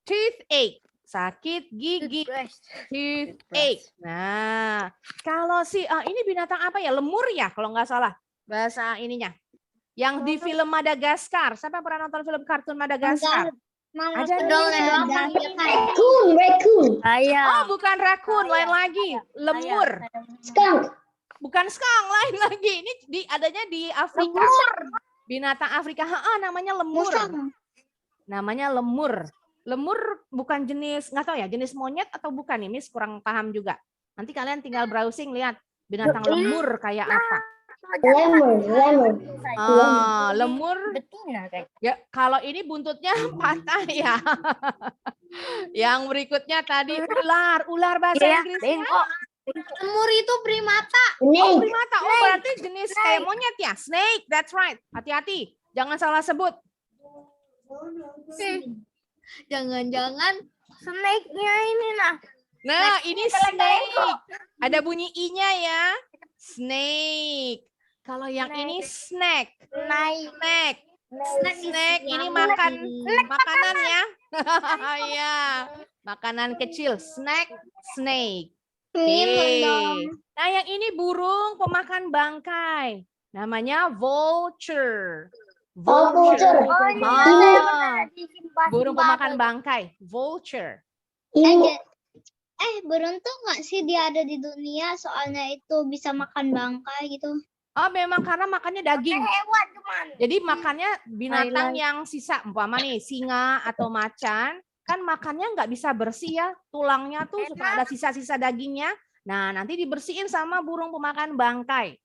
Speaker 1: Tooth ache. Sakit gigi. Toothache. Nah, kalau ini binatang apa ya? Lemur ya, kalau nggak salah bahasa ininya. Yang di film Madagaskar. Siapa yang pernah nonton film kartun Madagaskar? Ada
Speaker 2: Raccoon.
Speaker 1: Oh, bukan raccoon, lain lagi. Lemur.
Speaker 2: Skunk.
Speaker 1: Bukan skunk, lain lagi. Ini adanya di Afrika. Binatang Afrika. Namanya lemur. Namanya lemur. Lemur bukan jenis, nggak tahu ya, jenis monyet atau bukan nih, Miss kurang paham juga. Nanti kalian tinggal browsing, lihat binatang lemur kayak apa. Lemur.
Speaker 4: Betina kayak.
Speaker 1: Ya, kalau ini buntutnya patah ya. Yang berikutnya tadi ular bahasa Inggrisnya.
Speaker 4: Lemur itu primata.
Speaker 1: Oh, primata. Oh, berarti jenis kayak monyet ya. Snake, that's right. Hati-hati, jangan salah sebut.
Speaker 4: Jangan-jangan snake-nya ini nah.
Speaker 1: Nah, ini snake. Ada bunyi i-nya ya. Snake. Kalau yang ini snack. Snack ini makanan ya. Ya. Makanan kecil. Snack, snake. Oke. Nah, yang ini burung pemakan bangkai. Namanya vulture.
Speaker 2: vulture.
Speaker 4: Oh ini
Speaker 1: Ah,
Speaker 4: ada yang pernah disimpan.
Speaker 1: burung pemakan bangkai. Vulture.
Speaker 2: Beruntung nggak sih dia ada di dunia soalnya itu bisa makan bangkai gitu.
Speaker 1: Oh, memang karena makannya daging.
Speaker 4: Hewan cuman.
Speaker 1: Jadi makannya binatang yang sisa, umpama nih singa atau macan, kan makannya nggak bisa bersih ya, tulangnya tuh suka ada sisa-sisa dagingnya. Nah, nanti dibersihin sama burung pemakan bangkai.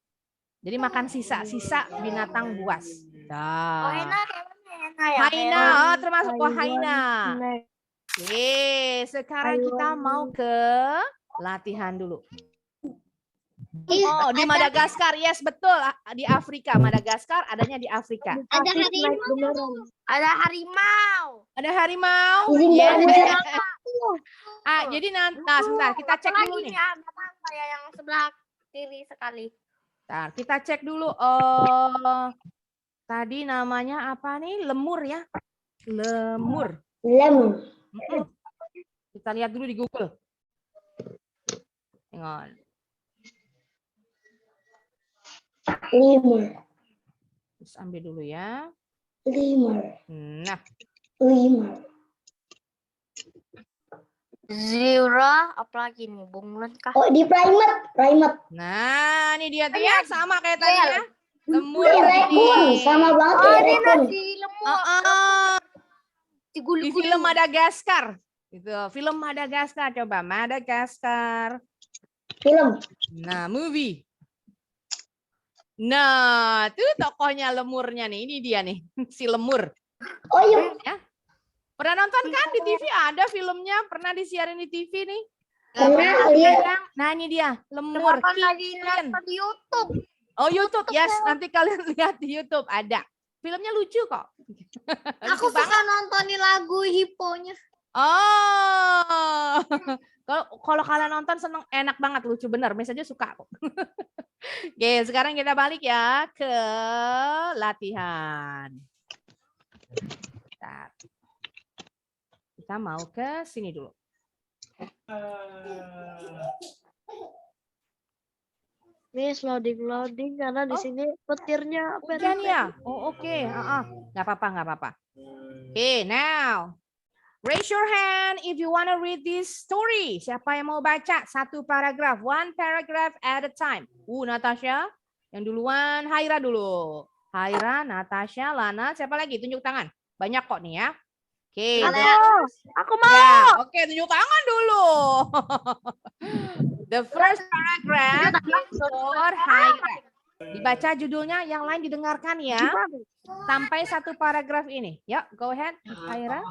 Speaker 1: Jadi makan sisa-sisa binatang buas.
Speaker 4: Oh
Speaker 1: Nah,
Speaker 4: enak ya.
Speaker 1: haina, oh, termasuk haina. Oke, sekarang kita mau ke latihan dulu. Oh, di Madagaskar, yes betul, di Afrika. Madagaskar adanya di Afrika.
Speaker 2: Ada harimau.
Speaker 4: Ada harimau.
Speaker 1: Ada harimau.
Speaker 2: Izin
Speaker 1: Yes.
Speaker 2: banget.
Speaker 1: Jadi nanti, nah sebentar kita cek dulu nih.
Speaker 4: Ya, kayak yang sebelah kiri sekali.
Speaker 1: Bentar, kita cek dulu. Tadi namanya apa nih? Lemur ya? Lemur. Mm-mm. Kita lihat dulu di Google. Hang on.
Speaker 2: Lemur.
Speaker 1: Terus ambil dulu ya.
Speaker 2: Lemur.
Speaker 1: Nah,
Speaker 2: Lemur.
Speaker 4: Zebra, apalagi nih bunglon kah?
Speaker 2: Oh, di primate.
Speaker 1: nah ini dia tuh ya, sama kayak tadi ya. Lemur
Speaker 2: Iya,
Speaker 1: tadi.
Speaker 2: raccoon. Sama banget kayak
Speaker 4: ini
Speaker 2: raccoon.
Speaker 4: nasi lemur.
Speaker 1: Di film Madagaskar. Itu film Madagaskar, coba Madagaskar.
Speaker 2: Film.
Speaker 1: Nah, movie. Nah, tuh tokohnya lemurnya nih. Ini dia nih, si lemur.
Speaker 2: Oh iya.
Speaker 1: Pernah nonton kan di TV? Ada filmnya, pernah disiarin di TV nih.
Speaker 2: Pernah lihat.
Speaker 1: Nah, ini dia, lemur.
Speaker 4: Kapan lagi
Speaker 1: Kitten.
Speaker 4: nonton di YouTube?
Speaker 1: Oh, YouTube. Yes, nanti kalian lihat di YouTube ada. Filmnya lucu kok.
Speaker 4: Aku
Speaker 1: Lucu banget.
Speaker 4: suka nontonin lagu hiponya.
Speaker 1: Oh. Kalau kalian nonton seneng, enak banget, lucu bener. Mes aja suka kok. Oke, sekarang kita balik ya ke latihan. Bentar. Kita mau ke sini dulu.
Speaker 3: Miss loading karena di
Speaker 1: Oh.
Speaker 3: sini petirnya
Speaker 1: Hujan ya? Oh, oke. Nggak apa-apa. Oke, now. Raise your hand if you want to read this story. Siapa yang mau baca satu paragraf, one paragraph at a time. Natasha, yang duluan, Haira dulu. Haira, Natasha, Lana, siapa lagi? Tunjuk tangan. Banyak kok nih ya. Oke.
Speaker 4: Aku mau.
Speaker 1: Ya, oke, tunjuk tangan dulu. The first paragraph is for Haira. Dibaca judulnya, yang lain didengarkan ya. Sampai satu paragraf ini. Yuk, go ahead, Haira.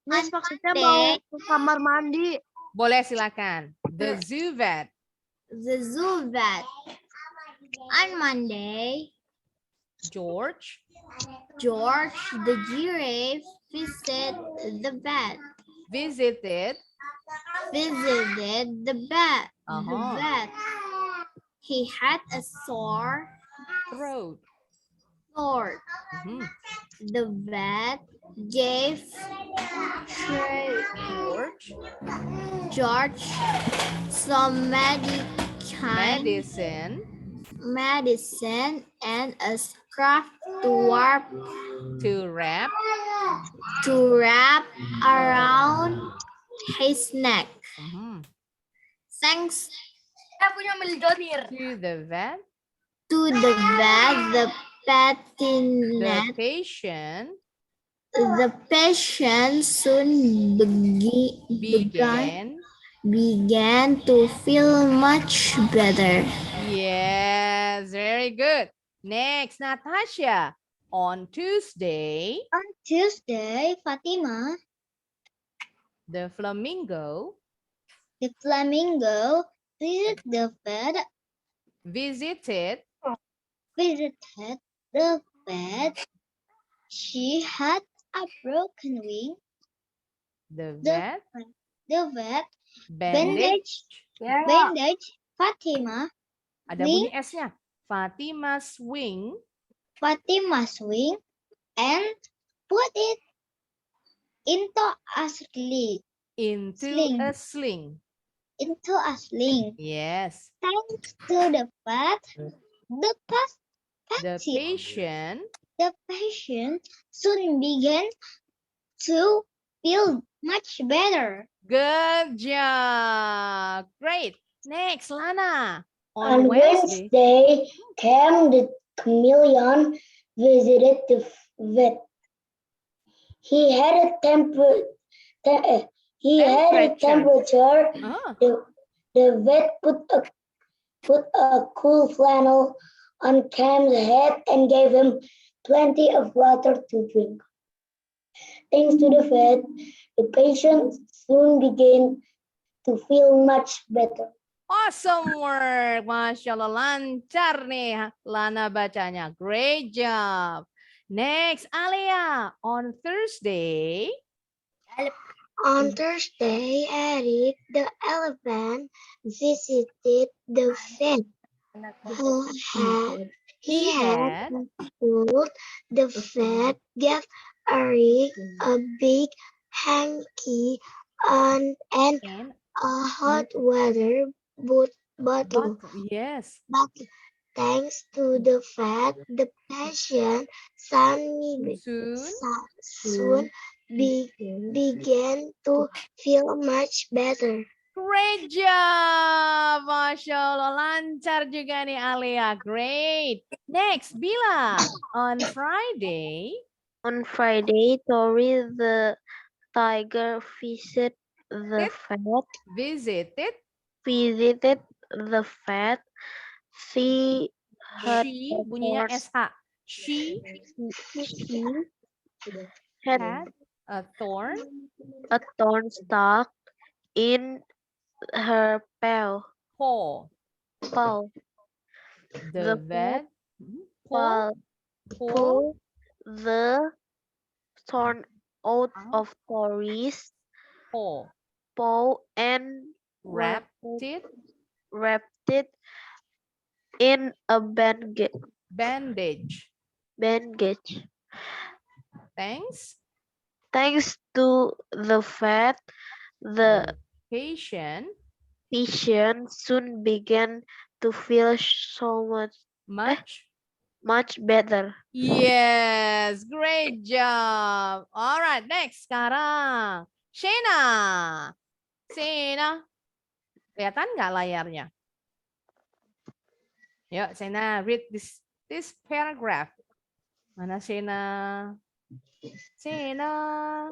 Speaker 3: Miss maksudnya mau ke kamar mandi.
Speaker 1: Boleh silakan. The zoo vet.
Speaker 4: The zoo vet. On Monday,
Speaker 1: George
Speaker 4: George the giraffe visited the vet.
Speaker 1: visited
Speaker 4: The vet.
Speaker 1: Uh-huh.
Speaker 4: The vet. He had a sore
Speaker 1: throat.
Speaker 4: throat.
Speaker 1: Mhm.
Speaker 4: The vet gave George some medicine and a scarf to wrap around his neck.
Speaker 1: Mhm.
Speaker 4: Thanks
Speaker 1: To the vet,
Speaker 4: to the vet, the
Speaker 1: the patient
Speaker 4: soon began to feel much better.
Speaker 1: Yes, very good. Next, Natasha. On Tuesday,
Speaker 2: On Tuesday, Fatima,
Speaker 1: the flamingo
Speaker 2: the flamingo, visited the vet. She had a broken wing.
Speaker 1: the vet
Speaker 2: The vet
Speaker 1: bandage.
Speaker 2: bandaged Fatima,
Speaker 1: Ada bunyi S-nya. Fatima's wing
Speaker 2: Fatima's wing and put it into a sling.
Speaker 1: Into
Speaker 2: Sling.
Speaker 1: a sling.
Speaker 2: Into a sling.
Speaker 1: Yes.
Speaker 2: Thanks to the vet, the
Speaker 1: The patient
Speaker 2: patient soon began to feel much better.
Speaker 1: Good job. Great. Next, Lana.
Speaker 3: On Wednesday, Cam the chameleon visited the vet. He had a temperature.
Speaker 1: Ah,
Speaker 3: The vet put a cool flannel on Cam's head and gave him plenty of water to drink. Thanks to the vet, the patient soon began to feel much better.
Speaker 1: awesome work. Masya Allah, lancar nih Lana bacanya. Great job. Next, Alia. On Thursday.
Speaker 3: On Thursday, Eric the elephant visited the vet. He had told the vet gave Eric a big hanky and a hot water bottle.
Speaker 1: Yes.
Speaker 3: But thanks to the vet, the patient soon began to feel much better.
Speaker 1: Great job. Masya Allah, lancar juga nih Alia. Great. Next, Bila. On Friday.
Speaker 3: On Friday, Tori the tiger visited the
Speaker 1: Visited.
Speaker 3: the vet. She
Speaker 1: She, bunyinya SH. She had a thorn
Speaker 3: stuck in her paw.
Speaker 1: The vet
Speaker 3: pulled the thorn out of Tori's paw and
Speaker 1: wrapped
Speaker 3: it in a
Speaker 1: bandage.
Speaker 3: Thanks to the vet, the
Speaker 1: Patient
Speaker 3: soon began to feel so much better.
Speaker 1: Yes, great job. All right, next sekarang Shena. Kelihatan nggak layarnya? Yuk, Shena, read this paragraph. Mana Shena? Shena,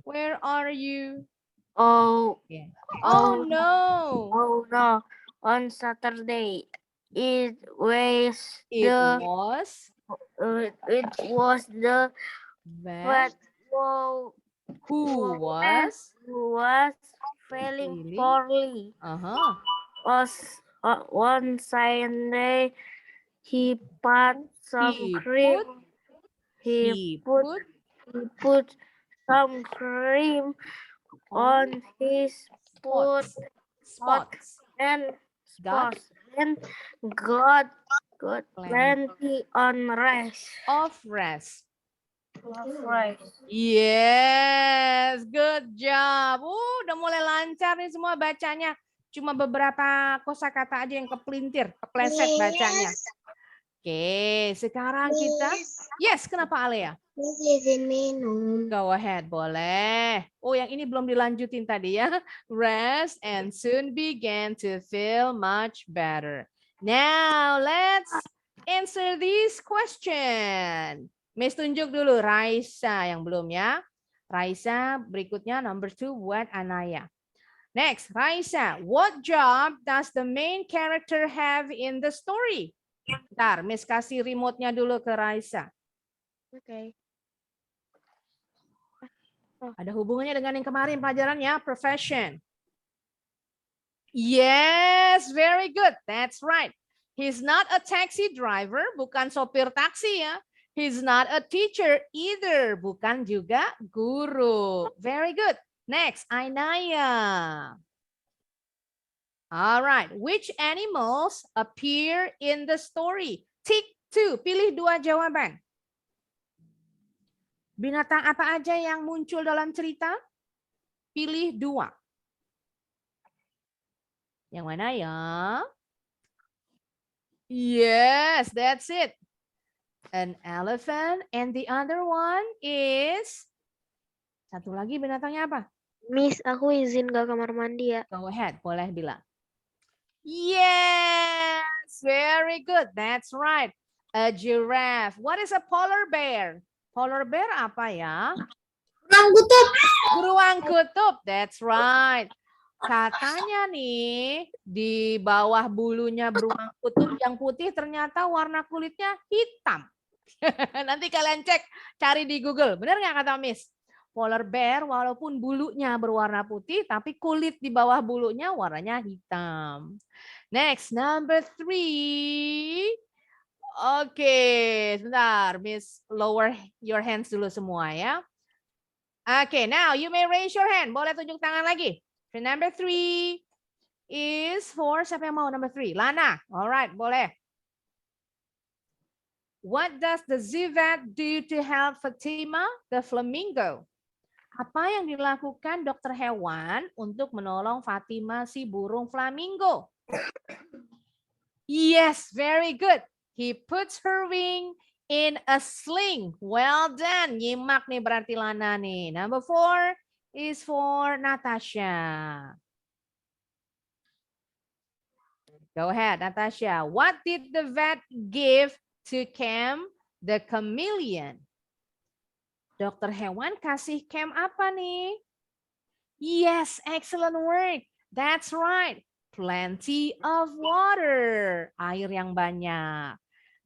Speaker 1: where are you?
Speaker 3: Oh,
Speaker 1: Yeah. Oh no.
Speaker 3: Oh no! On Saturday, it was the
Speaker 1: vet who was
Speaker 3: feeling poorly.
Speaker 1: Uh-huh.
Speaker 3: One Sunday, he put some cream. He put some cream on his
Speaker 1: spots
Speaker 3: and got plenty
Speaker 1: of rest. Yes, good job. Udah mulai lancar nih semua bacanya. Cuma beberapa kosakata aja yang kepleset bacanya. Oke, sekarang kita. Yes, kenapa Alia?
Speaker 3: minum.
Speaker 1: Go ahead, boleh. Oh, yang ini belum dilanjutin tadi ya. Rest and soon began to feel much better. Now, let's answer this question. Miss tunjuk dulu Raisa yang belum ya. Raisa berikutnya number 2 buat Anaya. Next, Raisa, what job does the main character have in the story? Bentar, Miss kasih remote-nya dulu ke Raisa.
Speaker 3: Oke.
Speaker 1: Ada hubungannya dengan yang kemarin pelajarannya, profession. Yes, very good. That's right. He's not a taxi driver, bukan sopir taksi ya. He's not a teacher either, bukan juga guru. Very good. Next, Ainaya. All right, which animals appear in the story? Tick 2, pilih 2 jawaban. Binatang apa aja yang muncul dalam cerita? Pilih 2. Yang mana ya? Yes, that's it. An elephant and the other one is satu lagi binatangnya apa?
Speaker 5: Miss, aku izin ke kamar mandi ya.
Speaker 1: Go ahead, boleh bilang. Yes, very good. That's right. A giraffe. What is a polar bear? Polar bear apa ya?
Speaker 4: Beruang kutub.
Speaker 1: Beruang kutub. That's right. Katanya nih, di bawah bulunya beruang kutub yang putih ternyata warna kulitnya hitam. Nanti kalian cek, cari di Google. Benar nggak kata Miss? Polar bear walaupun bulunya berwarna putih, tapi kulit di bawah bulunya warnanya hitam. Next, number 3. Oke, sebentar. Miss, lower your hands dulu semua ya. Oke, now you may raise your hand. Boleh tunjuk tangan lagi. So, number 3 is for, siapa yang mau number 3? Lana. Alright, boleh. What does the zoo vet do to help Fatima, the flamingo? Apa yang dilakukan dokter hewan untuk menolong Fatima si burung flamingo? Yes, very good. He puts her wing in a sling. Well done. Nyimak nih berarti Lana nih. Number 4 is for Natasha. Go ahead, Natasha. What did the vet give to Cam, the chameleon? Dokter hewan kasih Cam apa nih? Yes, excellent work. That's right. Plenty of water. Air yang banyak.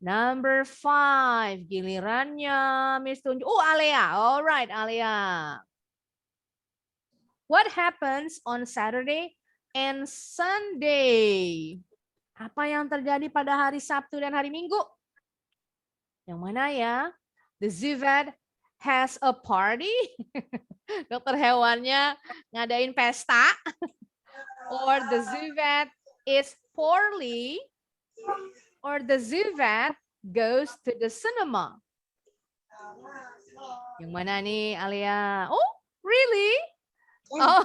Speaker 1: Number 5. Gilirannya Miss Tunjuk. Oh, Alea. All right, Alea. What happens on Saturday and Sunday? Apa yang terjadi pada hari Sabtu dan hari Minggu? Yang mana ya? The zoo vet has a party. Dokter hewannya ngadain pesta. Or the zoo vet is poorly. Or the zoo vet goes to the cinema. Yang mana nih, Alia? Oh, really? Oh,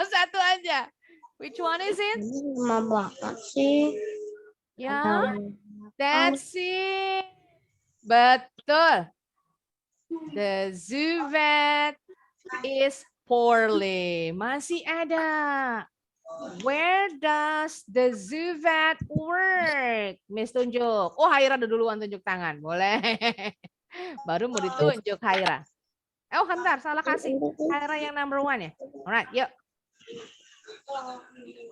Speaker 1: satu aja. Which one is it?
Speaker 2: Lama banget sih.
Speaker 1: Ya, that's it. Betul. The zoo vet is poorly. Masih ada. Where does the zoo vet work? Miss tunjuk. Oh, Haira udah duluan tunjuk tangan. Boleh. Baru mau ditunjuk Haira. Oh, bentar, salah kasih. Haira yang number 1 ya. Alright, yuk.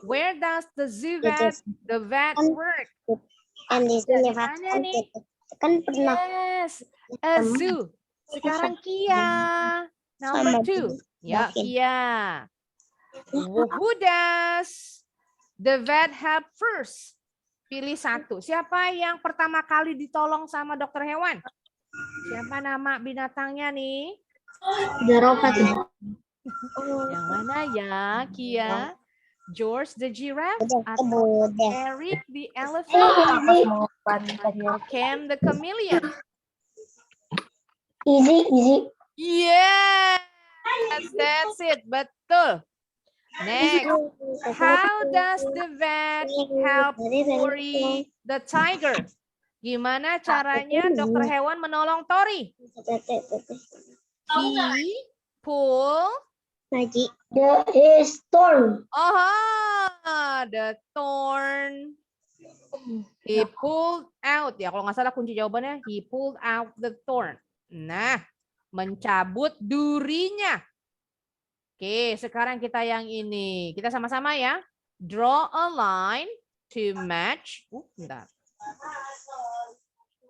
Speaker 1: Where does the zoo vet work?
Speaker 2: And di sini
Speaker 1: Mana nih?
Speaker 2: kan pernah
Speaker 1: Yes, a zoo. Sekarang Kia. Number 2. Ya, Kia. Who does the vet help first? Pilih satu. Siapa yang pertama kali ditolong sama dokter hewan? Siapa nama binatangnya nih?
Speaker 2: Jerapah.
Speaker 1: Yang mana ya, Kia? George the giraffe atau Eric the elephant atau Cam the chameleon?
Speaker 3: Easy.
Speaker 1: Yes, that's it. Betul. Next, how does the vet help Tori the tiger? Gimana caranya dokter hewan menolong Tori? He pull
Speaker 3: His thorn.
Speaker 1: The thorn. He pulled out. Ya, kalau nggak salah kunci jawabannya he pulled out the thorn. Nah, mencabut durinya. Oke, sekarang kita yang ini. Kita sama-sama ya. Draw a line to match. Bentar.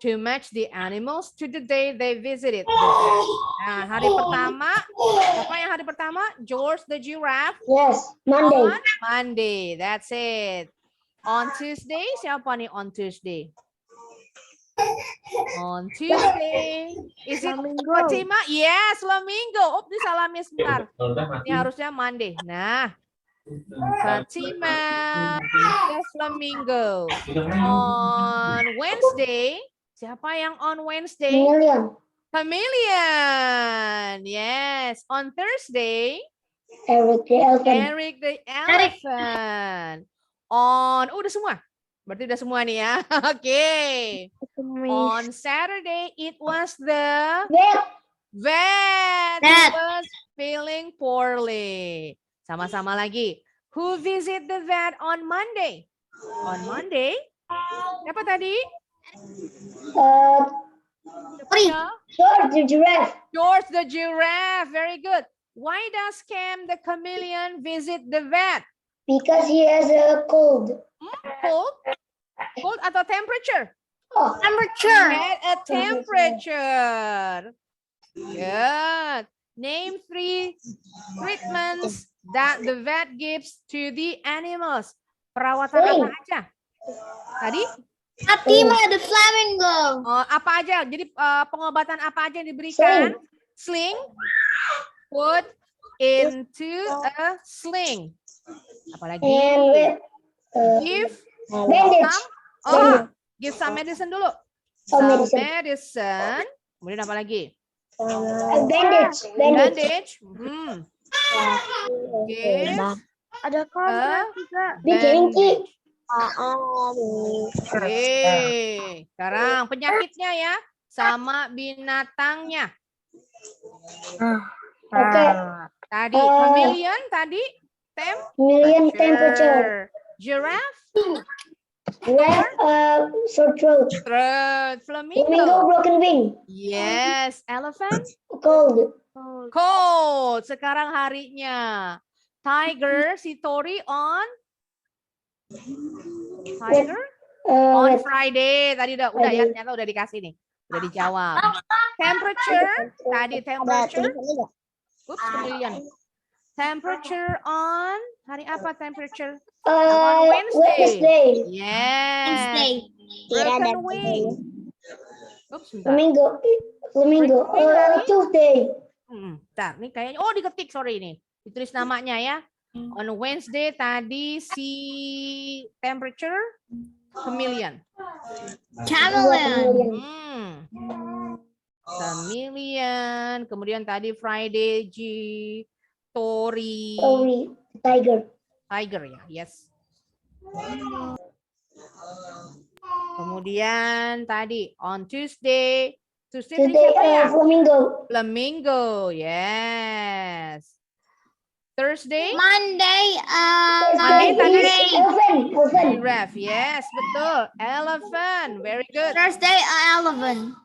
Speaker 1: To match the animals to the day they visited. Nah, hari pertama, apa yang hari pertama? George the giraffe.
Speaker 3: Yes, Monday.
Speaker 1: On Monday, that's it. On Tuesday, siapa nih on Tuesday? On Tuesday, is it Fatima? Yes, Flamingo. Oh, ini salah miss bentar. Ini harusnya Monday. Nah, Fatima, yes, Flamingo. On Wednesday, siapa yang on Wednesday?
Speaker 3: Chameleon.
Speaker 1: Chameleon. Yes. On Thursday,
Speaker 3: Eric the elephant.
Speaker 1: Eric the elephant. Udah semua. Berarti udah semua nih ya. Oke. On Saturday, it was the
Speaker 3: Vet.
Speaker 1: vet who
Speaker 4: Vet.
Speaker 1: was feeling poorly. Sama-sama lagi. Who visit the vet on Monday? On Monday? Siapa tadi? Siapa ya?
Speaker 3: George the giraffe.
Speaker 1: George the giraffe. Very good. Why does Cam the chameleon visit the vet?
Speaker 3: Because he has a cold.
Speaker 1: Cold? Cold atau temperature?
Speaker 3: Oh,
Speaker 4: Temperature.
Speaker 1: At a temperature. Good. Name 3 treatments that the vet gives to the animals. Perawatan apa aja? Tadi?
Speaker 4: Fatima the flamingo.
Speaker 1: Apa aja? Jadi pengobatan apa aja yang diberikan? Sling. Put into a sling. Apalagi?
Speaker 3: and with
Speaker 1: Give
Speaker 3: bandage.
Speaker 1: give some medicine dulu.
Speaker 3: Oh,
Speaker 1: Some
Speaker 3: medicine.
Speaker 1: medicine. Kemudian apa lagi?
Speaker 3: Bandage. Bandage.
Speaker 1: Bandage. Give
Speaker 5: Ada kontrak juga.
Speaker 3: Big hanky.
Speaker 1: Oke. Sekarang penyakitnya ya sama binatangnya.
Speaker 3: Oke.
Speaker 1: Tadi chameleon tadi
Speaker 3: Million temperature.
Speaker 1: Giraffe,
Speaker 3: Rat, sore throat.
Speaker 1: flamingo.
Speaker 3: Flamingo, broken wing.
Speaker 1: Yes, elephant.
Speaker 3: Cold.
Speaker 1: Cold. Sekarang harinya. Tiger, si Tori on Tiger on
Speaker 3: Rat.
Speaker 1: Friday. Tadi udah ya,
Speaker 3: Friday.
Speaker 1: ternyata udah dikasih nih. Udah dijawab. Temperature, tadi temperature. Oops, chameleon. Temperature on hari apa temperature? On Wednesday. Yes.
Speaker 4: Wednesday.
Speaker 1: Broken wing. Oops, bentar.
Speaker 3: Flamingo. Flamingo. Tuesday.
Speaker 1: Bentar, nih kayaknya diketik, sorry ini. Ditulis namanya ya. On Wednesday tadi si temperature chameleon.
Speaker 4: Chameleon.
Speaker 1: Chameleon. Kemudian tadi Friday Tori.
Speaker 3: Sorry. Tiger.
Speaker 1: Tiger ya, yes. Kemudian tadi on Tuesday. Tuesday tadi
Speaker 3: Today,
Speaker 1: siapa ya?
Speaker 3: flamingo.
Speaker 1: Flamingo, yes. Thursday,
Speaker 4: Monday.
Speaker 1: Monday tadi
Speaker 3: Elephant.
Speaker 1: giraffe, yes, betul. Elephant, very good.
Speaker 4: Thursday, elephant.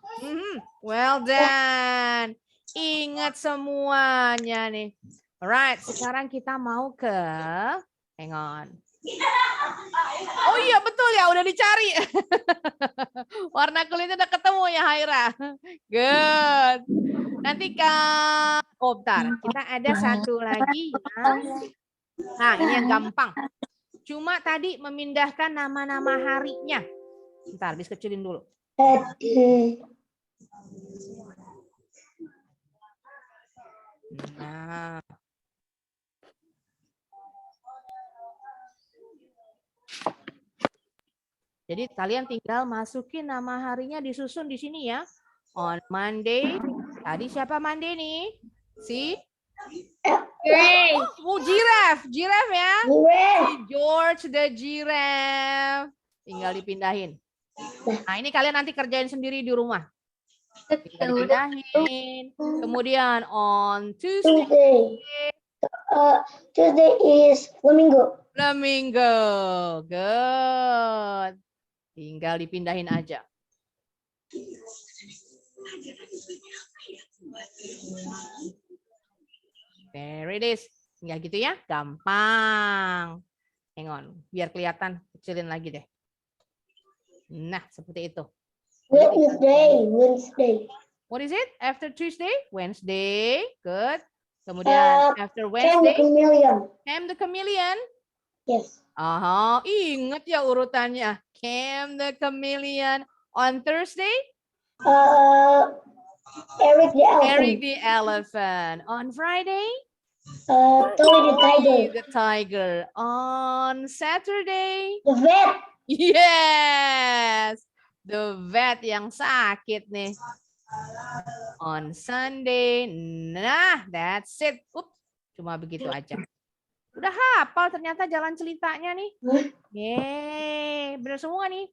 Speaker 1: Well done. Ingat semuanya nih. Alright, sekarang kita mau ke, hang on. Oh iya betul ya, udah dicari. Warna kulitnya udah ketemu ya Haira. Good. Nanti bentar. Kita ada satu lagi yang, nah ini yang gampang. Cuma tadi memindahkan nama-nama harinya. Bentar, bis kecilin dulu. Nah. Jadi kalian tinggal masukin nama harinya disusun di sini ya. On Monday. Tadi siapa Monday nih? Si giraffe. Giraffe ya. Si George the giraffe. Tinggal dipindahin. Nah ini kalian nanti kerjain sendiri di rumah. Tinggal dipindahin. Kemudian on Tuesday.
Speaker 3: Tuesday is flamingo.
Speaker 1: Flamingo. Good. Tinggal dipindahin aja. There it is. Tinggal gitu ya. Gampang. Hang on. Biar kelihatan. Kecilin lagi deh. Nah, seperti itu.
Speaker 3: Wednesday.
Speaker 1: What is it? After Tuesday? Wednesday. Good. Kemudian after
Speaker 3: Cam
Speaker 1: Wednesday.
Speaker 3: chameleon.
Speaker 1: Cam the chameleon.
Speaker 3: Yes.
Speaker 1: Ingat ya urutannya. Cam the chameleon. On Thursday,
Speaker 3: Eric the elephant.
Speaker 1: Eric the elephant. On Friday,
Speaker 3: Tori the tiger.
Speaker 1: the tiger. On Saturday,
Speaker 3: The vet.
Speaker 1: yes, the vet yang sakit nih. On Sunday. Nah, that's it. Ups, cuma begitu aja. Udah hafal ternyata jalan ceritanya nih. Yeay, bener semua nih.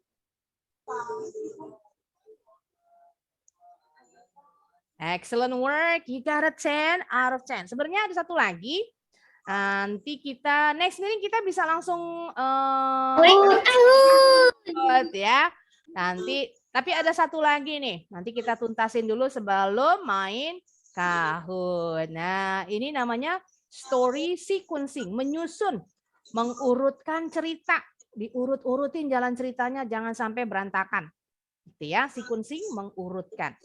Speaker 1: Excellent work. You got a 10 out of 10. Sebenarnya ada satu lagi. Nanti kita next meeting kita bisa langsung ya. Nanti tapi ada satu lagi nih. Nanti kita tuntasin dulu sebelum main Kahoot. Nah, ini namanya story sequencing, menyusun, mengurutkan cerita, diurut-urutin jalan ceritanya jangan sampai berantakan. Gitu ya, sequencing mengurutkan.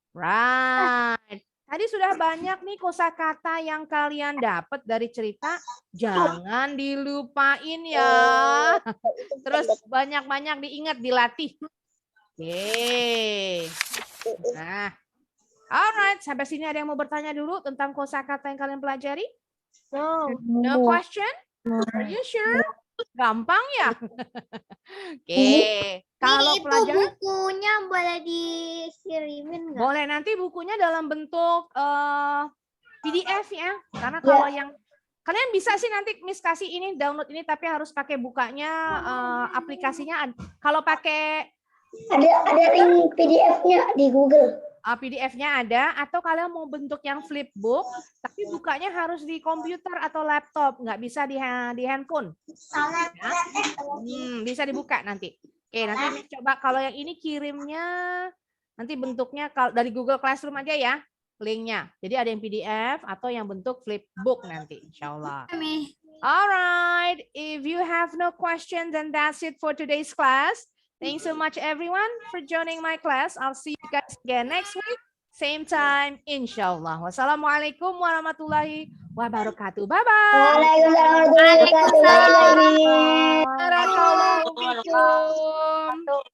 Speaker 1: Right. Tadi sudah banyak nih kosakata yang kalian dapat dari cerita. Jangan dilupain ya. Terus banyak-banyak diingat, dilatih. Oke. Nah. Alright, sampai sini ada yang mau bertanya dulu tentang kosakata yang kalian pelajari? No question? Are you sure? Gampang ya? Oke. Kalau
Speaker 4: itu
Speaker 1: pelajaran
Speaker 4: bukunya boleh dikirimin nggak?
Speaker 1: boleh, nanti bukunya dalam bentuk PDF ya. Karena kalau yang kalian bisa sih nanti Miss kasih ini download ini tapi harus pakai bukanya aplikasinya. Kalau pakai
Speaker 3: Ada link PDF-nya di Google.
Speaker 1: PDF-nya ada atau kalian mau bentuk yang flipbook tapi bukanya harus di komputer atau laptop, nggak bisa di handphone. Ya. Bisa dibuka nanti. Oke, nanti coba kalau yang ini kirimnya nanti bentuknya kalau dari Google Classroom aja ya linknya. Jadi ada yang PDF atau yang bentuk flipbook nanti, insya Allah. Alright, if you have no questions, then that's it for today's class. Thanks so much everyone for joining my class. I'll see you guys again next week. Same time, inshallah. Wassalamualaikum warahmatullahi wabarakatuh. Bye-bye.
Speaker 3: Waalaikumsalam warahmatullahi wabarakatuh.
Speaker 1: Barakallahu fikum.